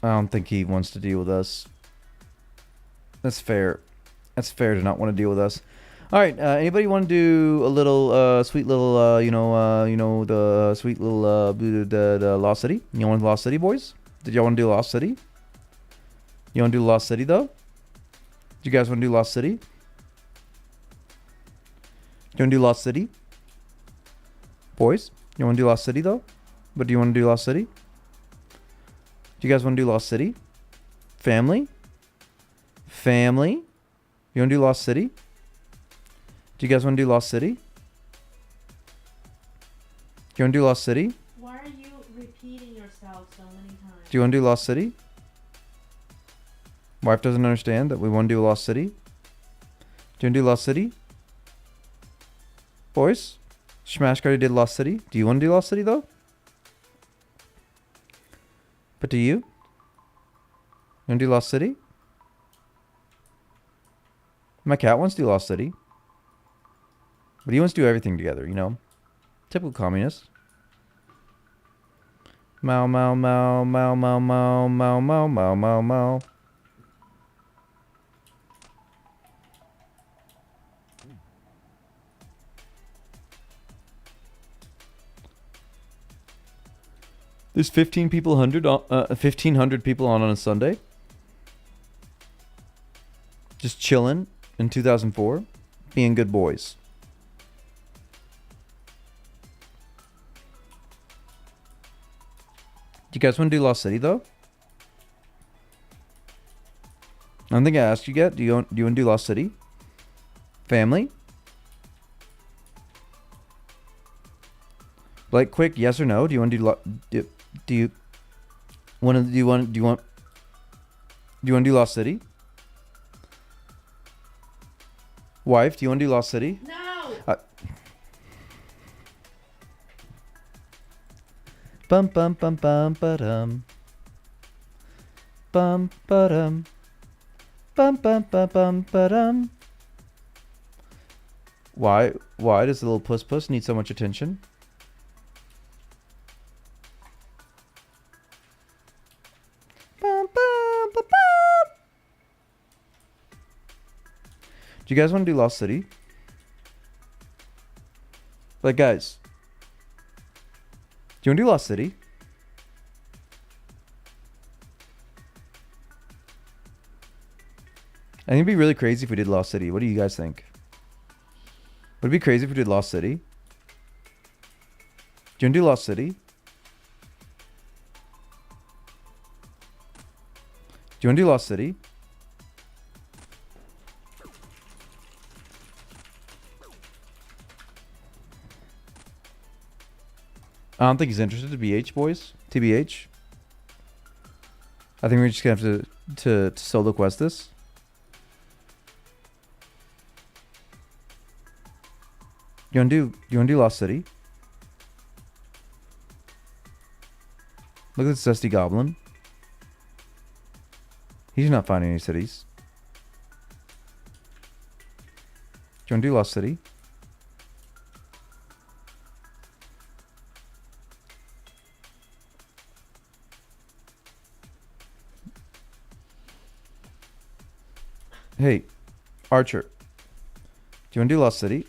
I don't think he wants to deal with us. That's fair. That's fair to not want to deal with us. All right. Anybody want to do a little sweet little the sweet little the Lost City? You want Lost City, boys? Did y'all want to do Lost City? You want to do Lost City though? Do you guys want to do Lost City? You want to do Lost City? Boys, you want to do Lost City though? But do you want to do Lost City? Do you guys want to do Lost City? Family? Family? You want to do Lost City? Do you guys want to do Lost City? Do you want to do Lost City? Why are you repeating yourself so many times? Do you want to do Lost City? Wife doesn't understand that we want to do Lost City. Do you want to do Lost City? Boys? Smash already did Lost City. Do you want to do Lost City though? But do you? You want to do Lost City? My cat wants to do Lost City. But he wants to do everything together, you know? Typical communist. Mow, mow, mow, mow, mow, mow, mow, mow, mow, mow, mow. There's 15 people, 1,500 people on a Sunday. Just chilling in 2004, being good boys. Do you guys want to do Lost City though? I don't think I asked you yet. Do you want to do Lost City? Family? Like quick, yes or no? Do you want to do you want to do Lost City? Wife, do you want to do Lost City? No. Bum bum bum bum ba-dum. Bum ba-dum. Bum bum bum bum ba-dum. Why does the little puss need so much attention? Bum bum ba bum. Do you guys want to do Lost City? Like guys, do you want to do Lost City? I think it'd be really crazy if we did Lost City. What do you guys think? Would it be crazy if we did Lost City? Do you want to do Lost City? Do you want to do Lost City? I don't think he's interested. TBH, boys. TBH. I think we're just gonna have to solo quest this. You wanna do Lost City? Look at this dusty goblin. He's not finding any cities. Do you wanna do Lost City? Hey, Archer. Do you want to do Lost City?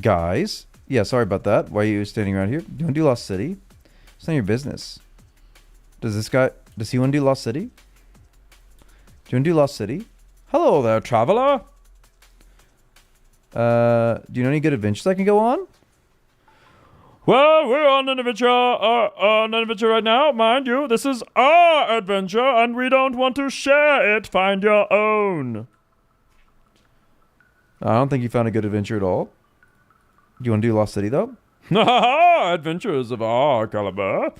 Guys? Yeah, sorry about that. Why are you standing around here? Do you want to do Lost City? It's not your business. Does he want to do Lost City? Do you want to do Lost City? Hello there, traveler. Do you know any good adventures I can go on? Well, we're on an adventure right now, mind you. This is our adventure, and we don't want to share it. Find your own. I don't think you found a good adventure at all. Do you want to do Lost City, though? Adventures of our caliber.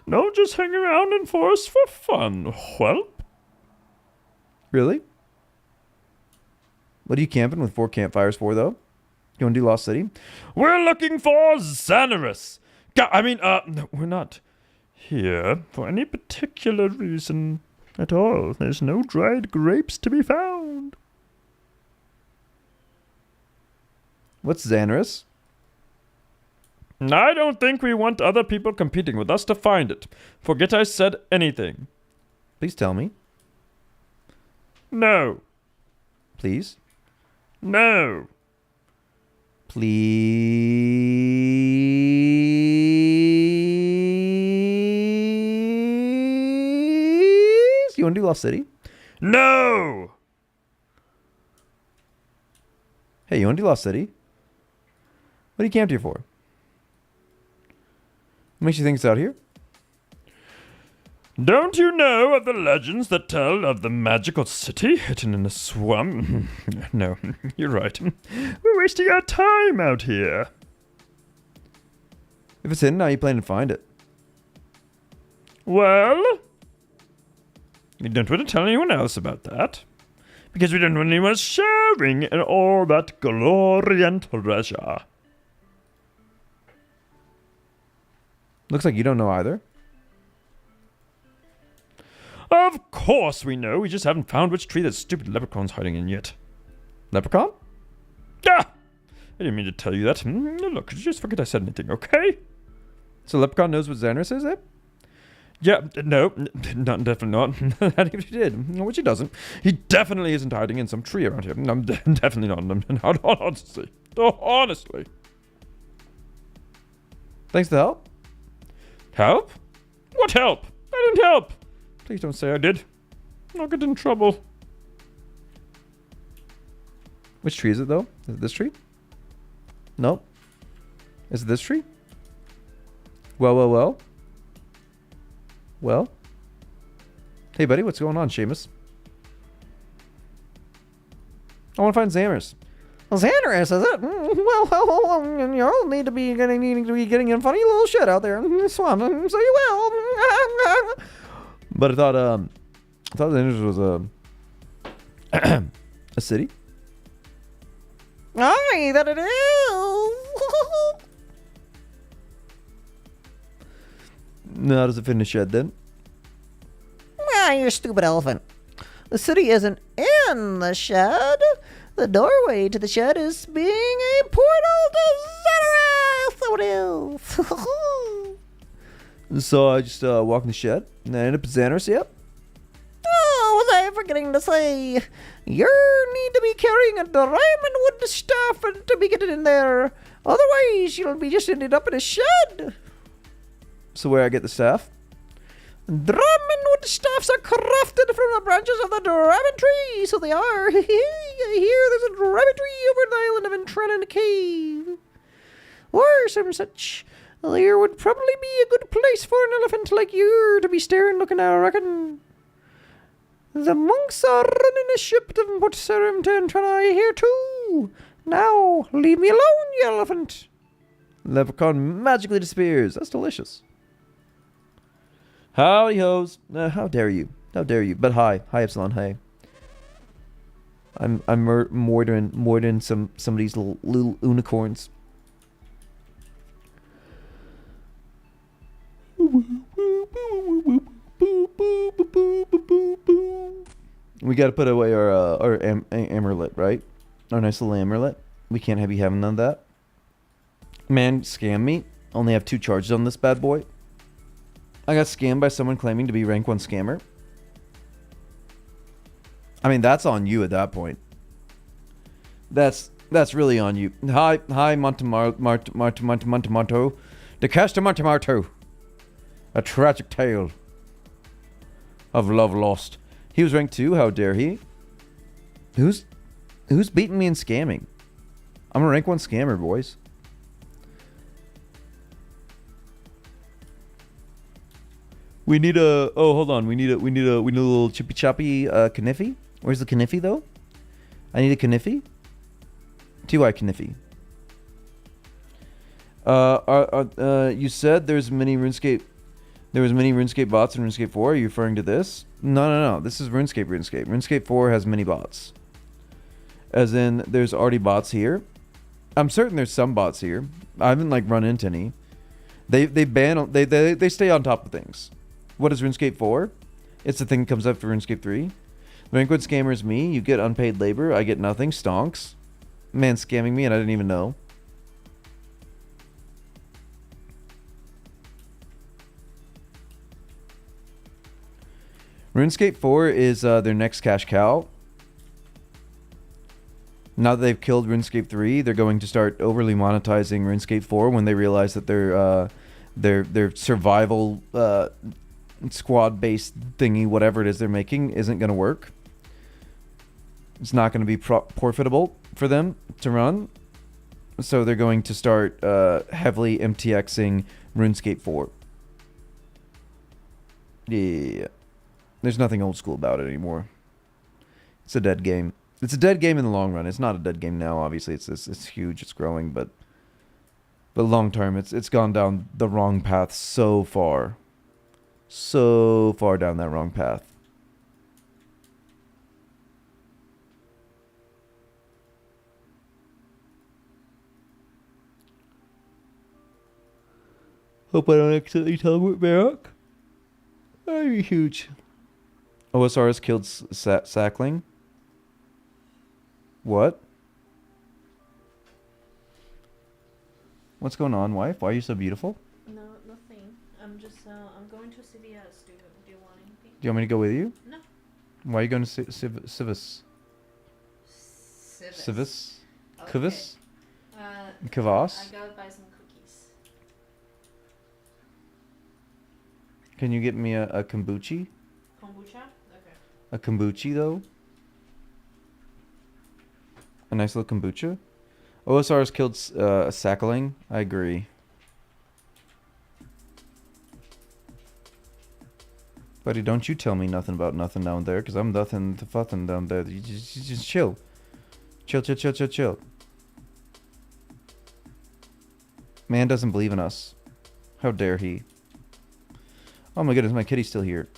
No, just hang around in forest for fun, whelp. Really? What are you camping with 4 campfires for, though? You want to do Lost City? We're looking for Xanarus. We're not here for any particular reason at all. There's no dried grapes to be found. What's Xanarus? I don't think we want other people competing with us to find it. Forget I said anything. Please tell me. No. Please. No. Please. You want to do Lost City? No. Hey, you want to do Lost City? What are you camped here for? What makes you think it's out here? Don't you know of the legends that tell of the magical city hidden in a swamp? No, you're right. We're wasting our time out here. If it's hidden, how you plan to find it? Well, we don't want to tell anyone else about that. Because we don't want anyone sharing in all that glory and treasure. Looks like you don't know either. Of course we know, we just haven't found which tree that stupid leprechaun's hiding in yet. Leprechaun? Ah! I didn't mean to tell you that. Look, just forget I said anything, okay? So Leprechaun knows what Xanarus is, eh? Yeah, no, definitely not. Not even if he did, which he doesn't. He definitely isn't hiding in some tree around here. I'm definitely not. Honestly. Thanks to help? Help? What help? I didn't help. Please don't say I did. I'll get in trouble. Which tree is it, though? Is it this tree? Nope. Is it this tree? Well. Well? Hey, buddy, what's going on, Seamus? I want to find Xanarus. Well, Xanarus, is it? Well, you'll need to be getting in funny little shit out there in the swamp, so you will. But I thought Xanarus was a city. Aye, that it is. No, how does it fit in a shed then? Ah, you stupid elephant. The city isn't in the shed. The doorway to the shed is being a portal to Xanarus. So it is. So I just walk in the shed and I end up at Xanarus, yep. Oh, was I forgetting to say, you need to be carrying a diamond wood staff to be getting in there. Otherwise, you'll be just ended up in a shed. So where I get the staff? Diamond wood staffs are crafted from the branches of the dragon tree. So they are. I hear there's a dragon tree over the island of Entren in a cave. Or some such. There would probably be a good place for an elephant like you to be staring looking at, I reckon. The monks are running a ship to put serum to Entren, I hear too. Now, leave me alone, you elephant. Leprechaun magically disappears. That's delicious. Howdy hoes. How dare you? How dare you? But hi. Hi, Epsilon. Hey. I'm murdering some of these little unicorns. We gotta put away our amulet, right? Our nice little amulet. We can't have you having none of that. Man, scam me. Only have 2 charges on this bad boy. I got scammed by someone claiming to be rank 1 scammer. I mean, that's on you at that point. That's really on you. Hi, Montemarto. The cast of Montemarto. A tragic tale of love lost. He was rank 2, how dare he? Who's beating me in scamming? I'm a rank 1 scammer, boys. We need a hold on. We need a little chippy choppy kniffy. Where's the kniffy though? I need a kniffy. TY kniffy. You said there was many RuneScape bots in RuneScape 4. Are you referring to this? No. This is RuneScape. RuneScape 4 has many bots. As in, there's already bots here. I'm certain there's some bots here. I haven't run into any. They stay on top of things. What is RuneScape 4? It's the thing that comes up for RuneScape 3. Rank 1 scammer is me. You get unpaid labor. I get nothing. Stonks. Man scamming me and I didn't even know. RuneScape 4 is their next cash cow. Now that they've killed RuneScape 3, they're going to start overly monetizing RuneScape 4 when they realize that their survival squad-based thingy, whatever it is they're making, isn't going to work. It's not going to be profitable for them to run. So they're going to start heavily MTXing RuneScape 4. Yeah. There's nothing old school about it anymore. It's a dead game. It's a dead game in the long run. It's not a dead game now, obviously. It's huge, it's growing, but long term, it's gone down the wrong path so far. So far down that wrong path. Hope I don't accidentally teleport back. That'd be huge. OSRS killed Sackling. What? What's going on, wife? Why are you so beautiful? No, nothing. I'm just, I'm going to CVS. Do you want anything? Do you want me to go with you? No. Why are you going to Civis? Civis? Civis? Kvass? I gotta buy some cookies. Can you get me a kombucha? Kombucha? Okay. A kombucha, though? A nice little kombucha? OSR's killed Sackling. I agree. Buddy, don't you tell me nothing about nothing down there, because I'm nothing to fucking down there. You just chill. Chill. Man doesn't believe in us. How dare he? Oh my goodness, my kitty's still here.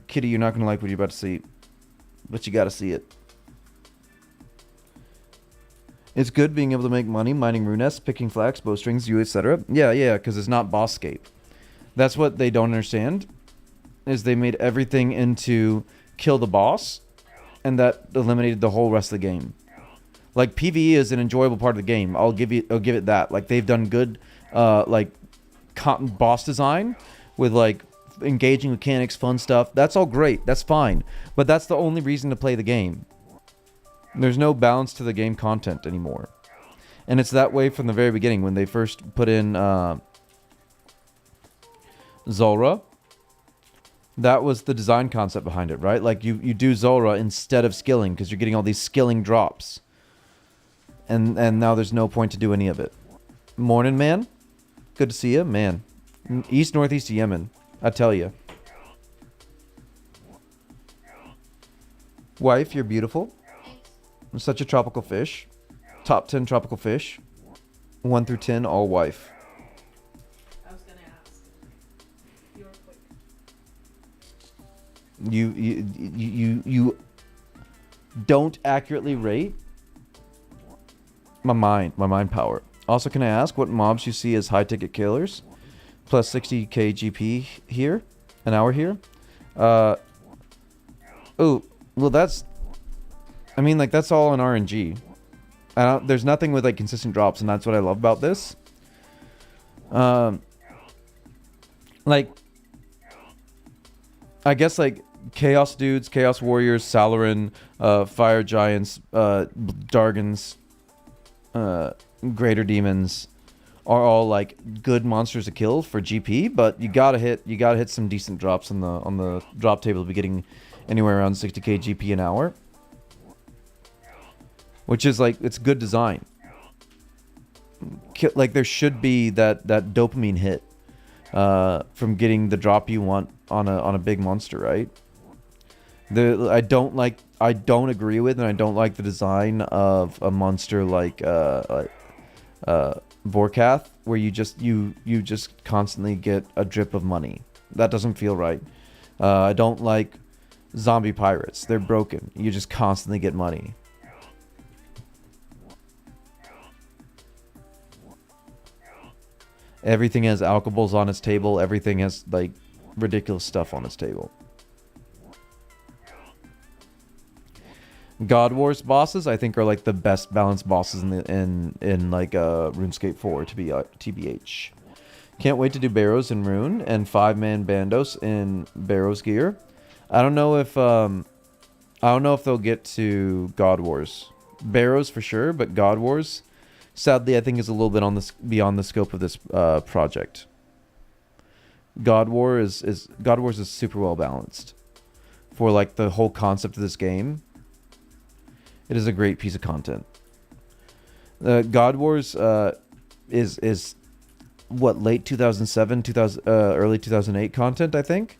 Kitty, you're not going to like what you're about to see. But you got to see it. It's good being able to make money mining rune nests, picking flax, bowstrings, you, etc. Yeah, because it's not bosscape. That's what they don't understand. Is they made everything into kill the boss, and that eliminated the whole rest of the game. Like PvE is an enjoyable part of the game. I'll give it that. Like they've done good, boss design with like engaging mechanics, fun stuff. That's all great. That's fine. But that's the only reason to play the game. There's no balance to the game content anymore. And it's that way from the very beginning when they first put in Zulrah. That was the design concept behind it, right? Like you do Zulrah instead of skilling because you're getting all these skilling drops. And now there's no point to do any of it. Morning, man. Good to see you, man. East Northeast Yemen, I tell you. Wife, you're beautiful. I'm such a tropical fish. Top 10 tropical fish. 1 through 10, all wife. I was gonna ask. You were quick. You don't accurately rate my mind power. Also, can I ask what mobs you see as high ticket killers? Plus 60k GP here, an hour here. Oh, well that's. I mean, like that's all in RNG. There's nothing with like consistent drops, and that's what I love about this. Like, I guess like Chaos Dudes, Chaos Warriors, Salarin, Fire Giants, Dargans, Greater Demons are all like good monsters to kill for GP, but you gotta hit some decent drops on the drop table to be getting anywhere around 60k GP an hour. Which is like, it's good design. Like there should be that dopamine hit from getting the drop you want on a big monster, right? I don't agree with, and I don't like the design of a monster like Vorkath, where you just constantly get a drip of money. That doesn't feel right. I don't like zombie pirates. They're broken. You just constantly get money. Everything has alcohols on its table. Everything has like ridiculous stuff on its table. God Wars bosses, I think, are like the best balanced bosses in like RuneScape 4 to be TBH. Can't wait to do Barrows in Rune and 5-man Bandos in Barrows gear. I don't know if they'll get to God Wars. Barrows for sure, but God Wars, sadly, I think is a little bit on this beyond the scope of this project. God Wars is super well balanced for like the whole concept of this game. It is a great piece of content. God Wars is what, late 2007, early 2008 content, I think,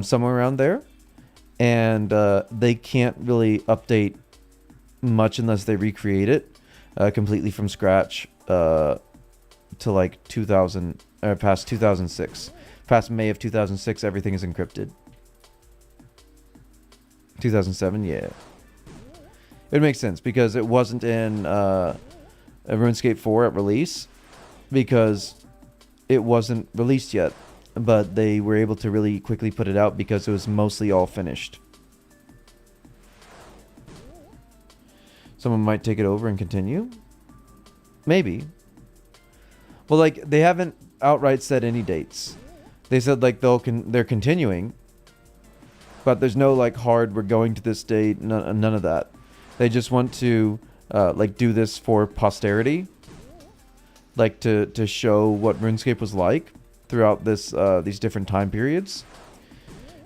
somewhere around there, and they can't really update much unless they recreate it completely from scratch to like 2000 or past 2006. Past May of 2006, everything is encrypted. 2007, yeah. It makes sense because it wasn't in RuneScape 4 at release because it wasn't released yet. But they were able to really quickly put it out because it was mostly all finished. Someone might take it over and continue. Maybe. Well, like, they haven't outright said any dates. They said like they're continuing, but there's no like hard we're going to this date. None of that. They just want to like do this for posterity, like to show what RuneScape was like throughout these different time periods.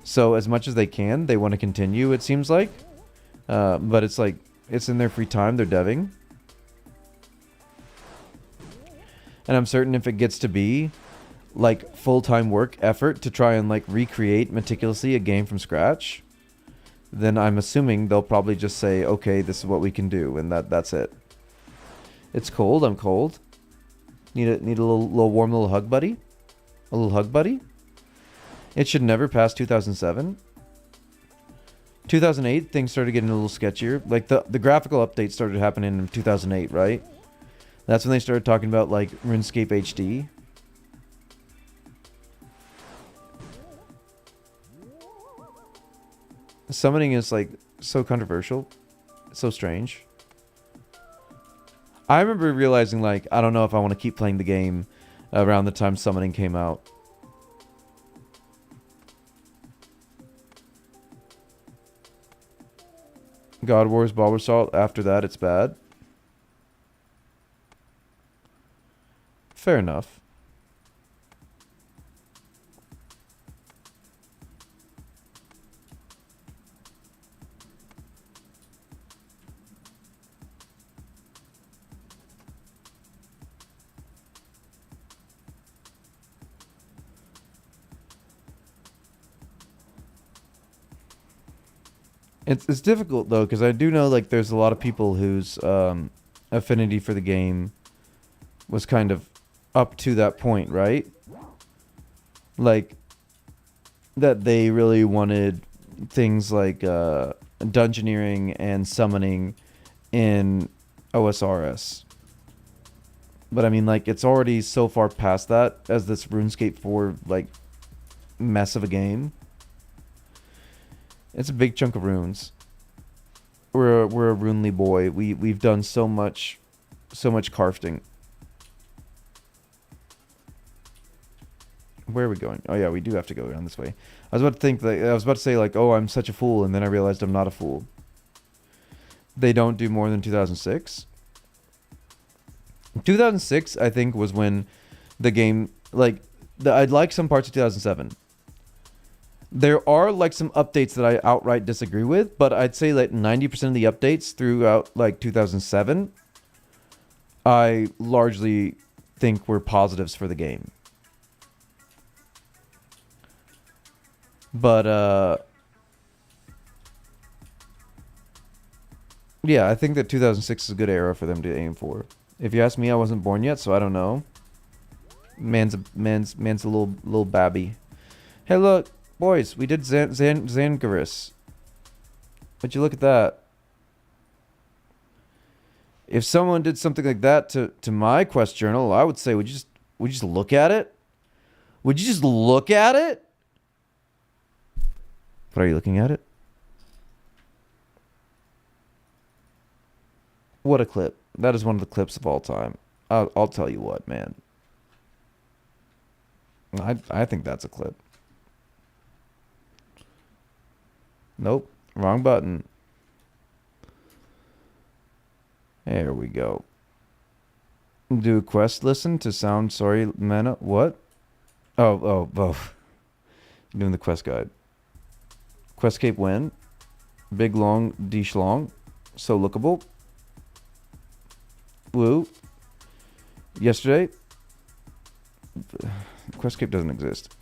So as much as they can, they want to continue. It seems like, but it's like it's in their free time. They're deving, and I'm certain if it gets to be like full-time work effort to try and like recreate meticulously a game from scratch, then I'm assuming they'll probably just say, okay, this is what we can do, and that's it. It's cold. I'm cold. Need a little warm little hug buddy. A little hug buddy. It should never pass 2007. 2008 things started getting a little sketchier. Like the graphical updates started happening in 2008, right? That's when they started talking about like RuneScape HD. Summoning is like so controversial. It's so strange. I remember realizing like I don't know if I want to keep playing the game around the time summoning came out. God Wars Bulbasaur, after that it's bad. Fair enough. It's difficult though, because I do know like there's a lot of people whose affinity for the game was kind of up to that point, right? Like that they really wanted things like dungeoneering and summoning in OSRS. But I mean, like, it's already so far past that as this RuneScape 4 like mess of a game. It's a big chunk of runes. We're a runely boy. We've done so much crafting. Where are we going? Oh yeah, we do have to go around this way. I was about to say like, oh, I'm such a fool, and then I realized I'm not a fool. They don't do more than 2006. 2006, I think, was when the game I'd like some parts of 2007. There are like some updates that I outright disagree with, but I'd say like 90% of the updates throughout like 2007, I largely think were positives for the game. But yeah, I think that 2006 is a good era for them to aim for. If you ask me, I wasn't born yet, so I don't know. Man's a little babby. Hey, look. Boys, we did Zangarus. Would you look at that? If someone did something like that to my quest journal, I would say, would you just look at it? Would you just look at it? What are you looking at it? What a clip. That is one of the clips of all time. I'll tell you what, man. I think that's a clip. Nope. Wrong button. There we go. Do quest listen to sound sorry mana. What? Oh. Doing the quest guide. Questscape win. Big long D schlong. So lookable. Woo. Yesterday. Questscape doesn't exist.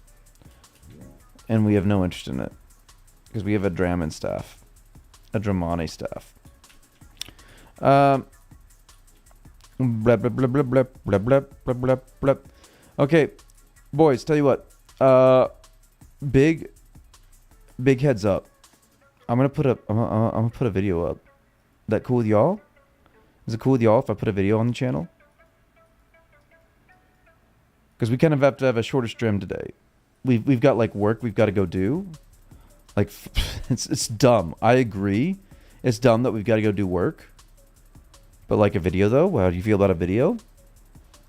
And we have no interest in it. Because we have a Draman staff. A Dramani staff. Blah, blah, blah, blah, blah, blah, blah, blah, blah, blah. Okay, boys, tell you what. Big heads up. I'm gonna put a video up. That cool with y'all? Is it cool with y'all if I put a video on the channel? Because we kind of have to have a shorter stream today. We've got like work we've got to go do. Like it's dumb. I agree. It's dumb that we've got to go do work. But like a video though, how do you feel about a video?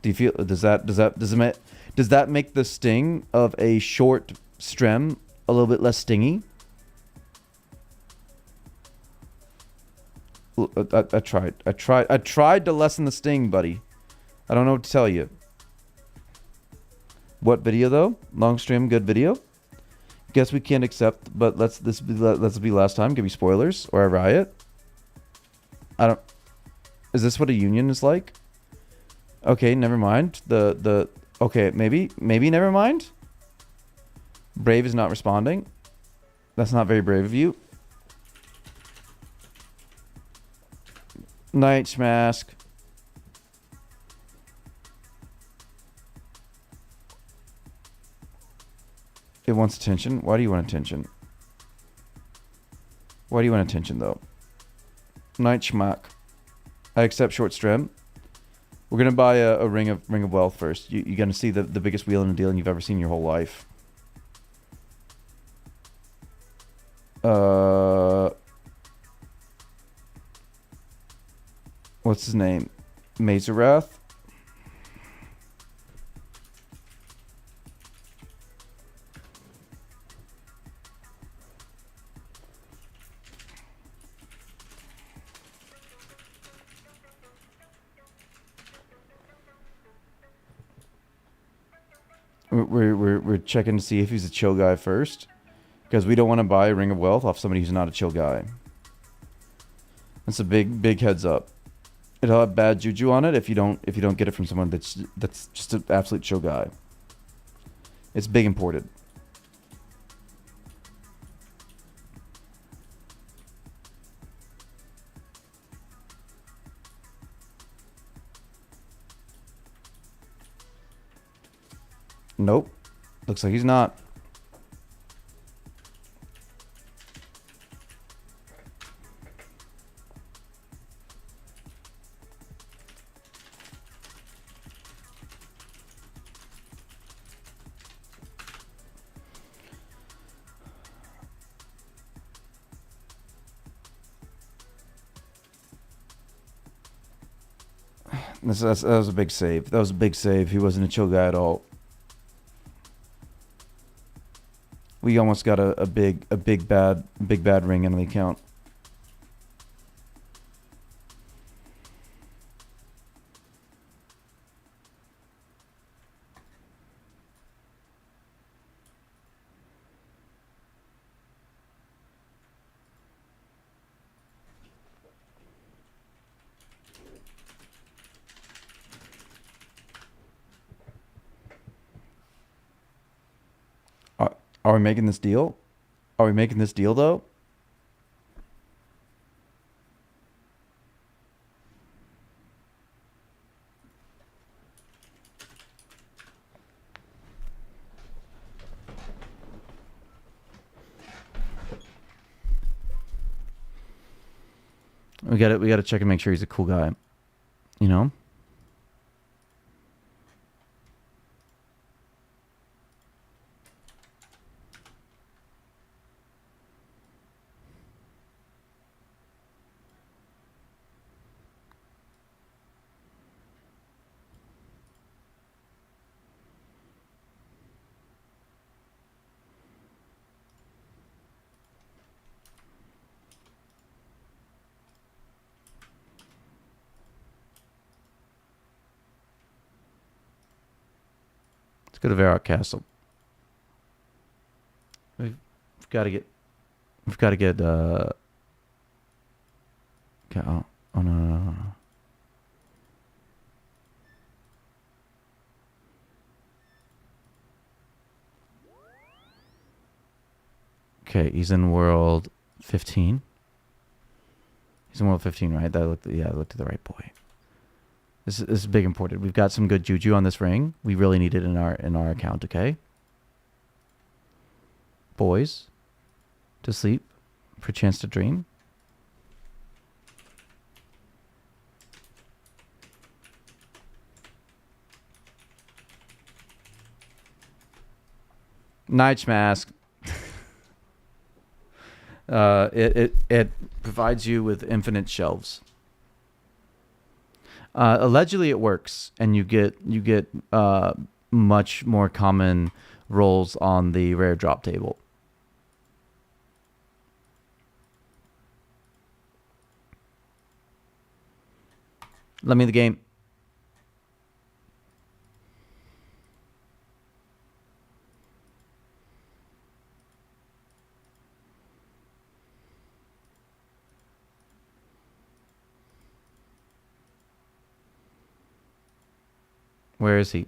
Do you feel does that make the sting of a short stream a little bit less stingy? I tried to lessen the sting, buddy. I don't know what to tell you. What video though? Long stream, good video. Guess we can't accept, but let's be last time. Give me spoilers or I riot. I don't. Is this what a union is like? Okay, never mind. Okay, maybe never mind. Brave is not responding. That's not very brave of you. Night mask. It wants attention. Why do you want attention? Why do you want attention though? Night schmack. I accept short stream. We're gonna buy a ring of wealth first. You're gonna see the biggest wheel in a dealing you've ever seen in your whole life. What's his name? Mazerath. We're checking to see if he's a chill guy first, because we don't want to buy a ring of wealth off somebody who's not a chill guy. That's a big heads up. It'll have bad juju on it if you don't get it from someone that's just an absolute chill guy. It's big imported. Nope. Looks like he's not. That was a big save. That was a big save. He wasn't a chill guy at all. We almost got a big bad ring in the account. Are we making this deal? Are we making this deal though? We got to check and make sure he's a cool guy. You know? Let's go to Varrock Castle. We've got to get. We've got to get. Okay, oh no. Okay, he's in world 15. He's in world 15, right? I looked at the right boy. This is big important. We've got some good juju on this ring. We really need it in our account, okay? Boys, to sleep, for a chance to dream. Night's Mask. It provides you with infinite shelves. Allegedly, it works, and you get much more common rolls on the rare drop table. Let me the game. Where is he?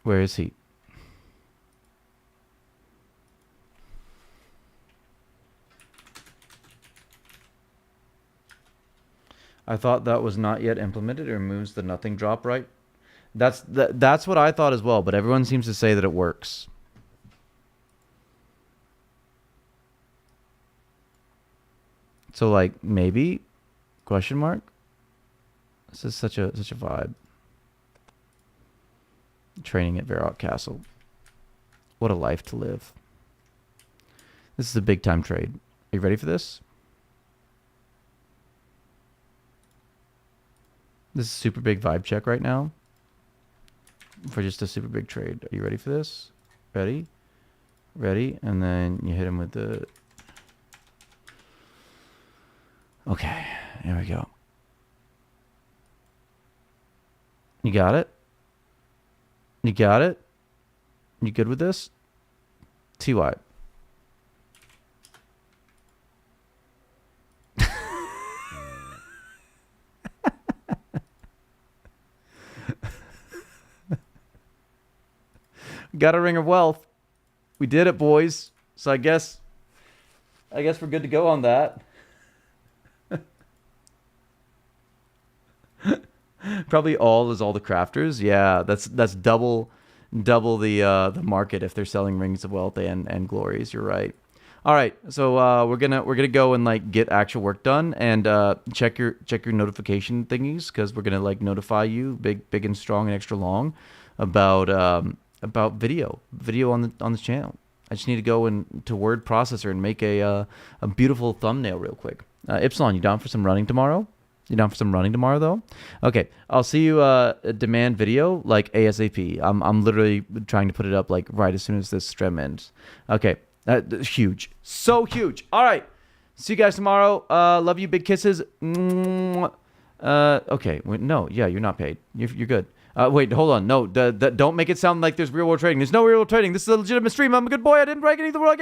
Where is he? I thought that was not yet implemented. It removes the nothing drop, right? That's what I thought as well, but everyone seems to say that it works. So like maybe question mark? This is such a vibe. Training at Varrock Castle. What a life to live. This is a big time trade. Are you ready for this? This is a super big vibe check right now. For just a super big trade. Are you ready for this? Ready? Ready? And then you hit him with the... Okay. There we go. You got it? You got it? You good with this? TY. Got a ring of wealth. We did it, boys. So I guess we're good to go on that. Probably all the crafters. Yeah, that's double the market if they're selling rings of wealth and glories. You're right. All right, so we're gonna go and like get actual work done and check your notification thingies because we're gonna like notify you big and strong and extra long about video on the channel. I just need to go into word processor and make a beautiful thumbnail real quick. Ypsilon, you down for some running tomorrow? You down for some running tomorrow though? Okay, I'll see you demand video like ASAP. I'm literally trying to put it up like right as soon as this stream ends. Okay, huge, so huge. All right, see you guys tomorrow. Love you, big kisses. Okay, wait, no, yeah, you're not paid. You're good. Wait, hold on. No, don't make it sound like there's real world trading. There's no real world trading. This is a legitimate stream. I'm a good boy. I didn't break any of the world.